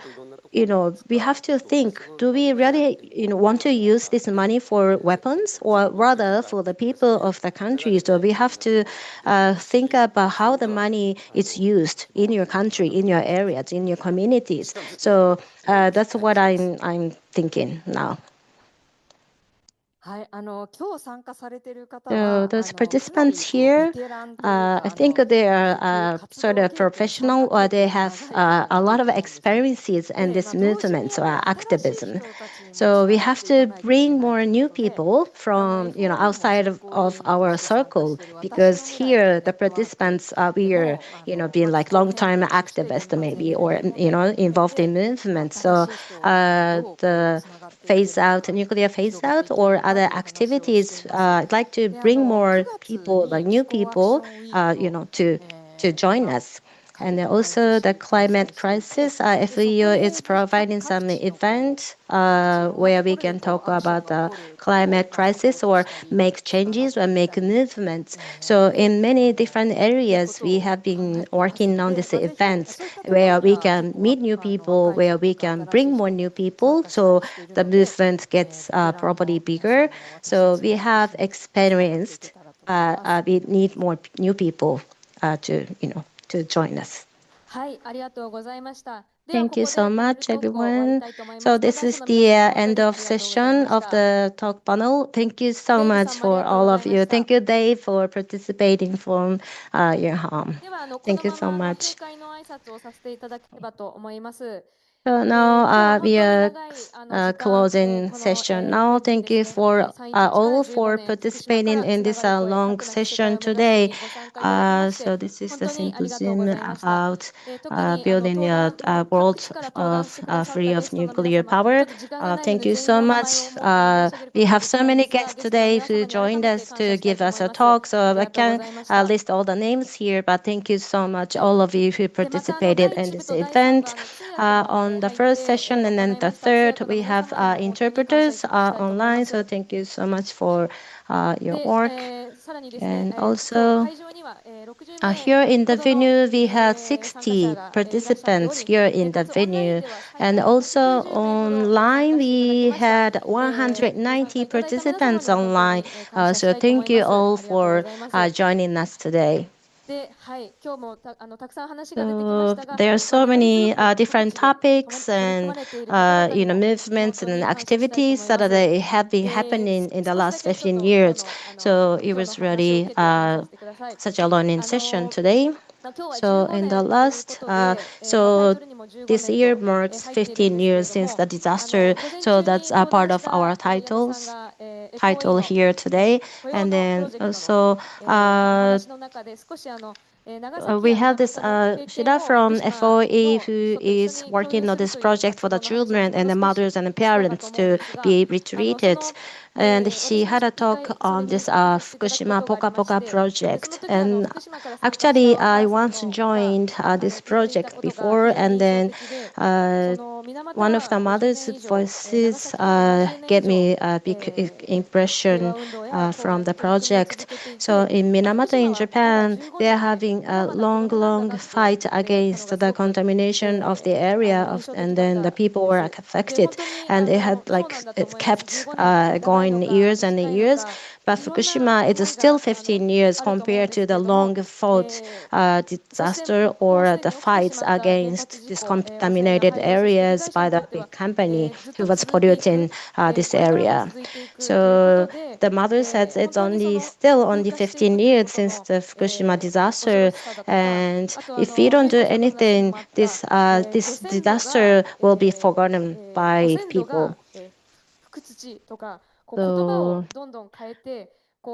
we have to think, do we really, want to use this money for weapons or rather for the people of the country? So we have to think about how the money is used in your country, in your areas, in your communities. So that's what I'm thinking now. So those participants here, I think they are sort of professional or they have a lot of experiences in this movement or activism. So we have to bring more new people from outside of our circle, because here the participants we are being like long-time activists maybe, or involved in movements. So the nuclear phase out or other activities, I'd like to bring more people, like new people, to join us. And also the climate crisis, FEU is providing some event where we can talk about the climate crisis or make changes or make movements. So in many different areas, we have been working on these events where we can meet new people, where we can bring more new people, so the movement gets probably bigger. So we have experienced, we need more new people to join us. Thank you so much, everyone. So this is the end of session of the talk panel. Thank you so much for all of you. Thank you, Dave, for participating from your home. Thank you so much. So now we are closing session now. Thank you for all for participating in this long session today. So this is the symposium about building a world of free of nuclear power. Thank you so much. We have so many guests today who joined us to give us a talk. So I can't list all the names here, but thank you so much, all of you who participated in this event. On the first session and then the third, we have interpreters online. So thank you so much for your work. And also here in the venue, we had 60 participants here in the venue. And also online, we had 190 participants online. So thank you all for joining us today. So there are so many different topics and movements and activities that they have been happening in the last 15 years. So it was really such a learning session today. So in the last, so this year marks 15 years since the disaster. So that's a part of our title here today. And then also we have this Shida from FOE who is working on this project for the children and the mothers and the parents to be retreated. And she had a talk on this Fukushima Poka Poka project. And actually, I once joined this project before, and then one of the mother's voices gave me a big impression from the project. So in Minamata in Japan, they are having a long fight against the contamination of the area, and then the people were affected, and it kept going years and years. But Fukushima is still 15 years compared to the long fought disaster or the fights against these contaminated areas by the big company who was polluting this area. So the mother says it's still only 15 years since the Fukushima disaster, and if we don't do anything, this disaster will be forgotten by people.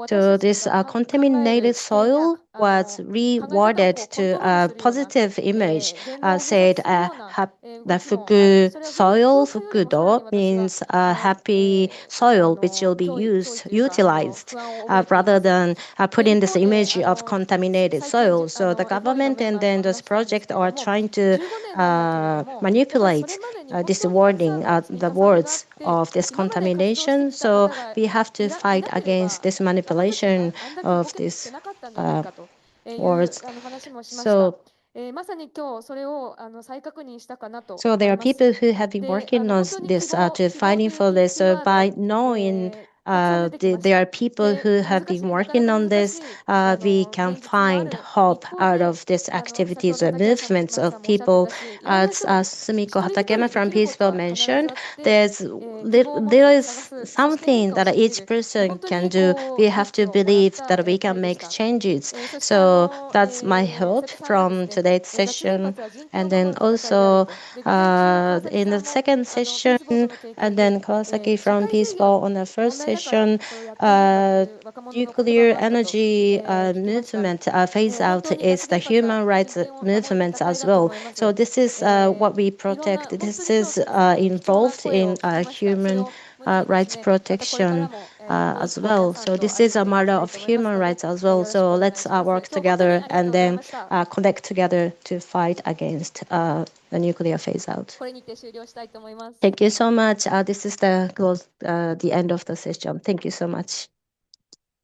So this contaminated soil was rewarded to a positive image, said the fuku soil, fukudo, means happy soil, which will be utilized rather than putting this image of contaminated soil. So the government and then those projects are trying to manipulate this wording, the words of this contamination. So we have to fight against this manipulation of these words. So there are people who have been working on this to fighting for this. So by knowing there are people who have been working on this, we can find hope out of these activities or movements of people. As Sumiko Hatakeyama from Peaceful mentioned, there is something that each person can do. We have to believe that we can make changes. So that's my hope from today's session. And then also in the second session, and then Kawasaki from Peaceful on the first session, nuclear energy movement phase out is the human rights movement as well. So this is what we protect. This is involved in human rights protection as well. So this is a matter of human rights as well. So let's work together and then connect together to fight against the nuclear phase out. Thank you so much. This is the end of the session. Thank you so much.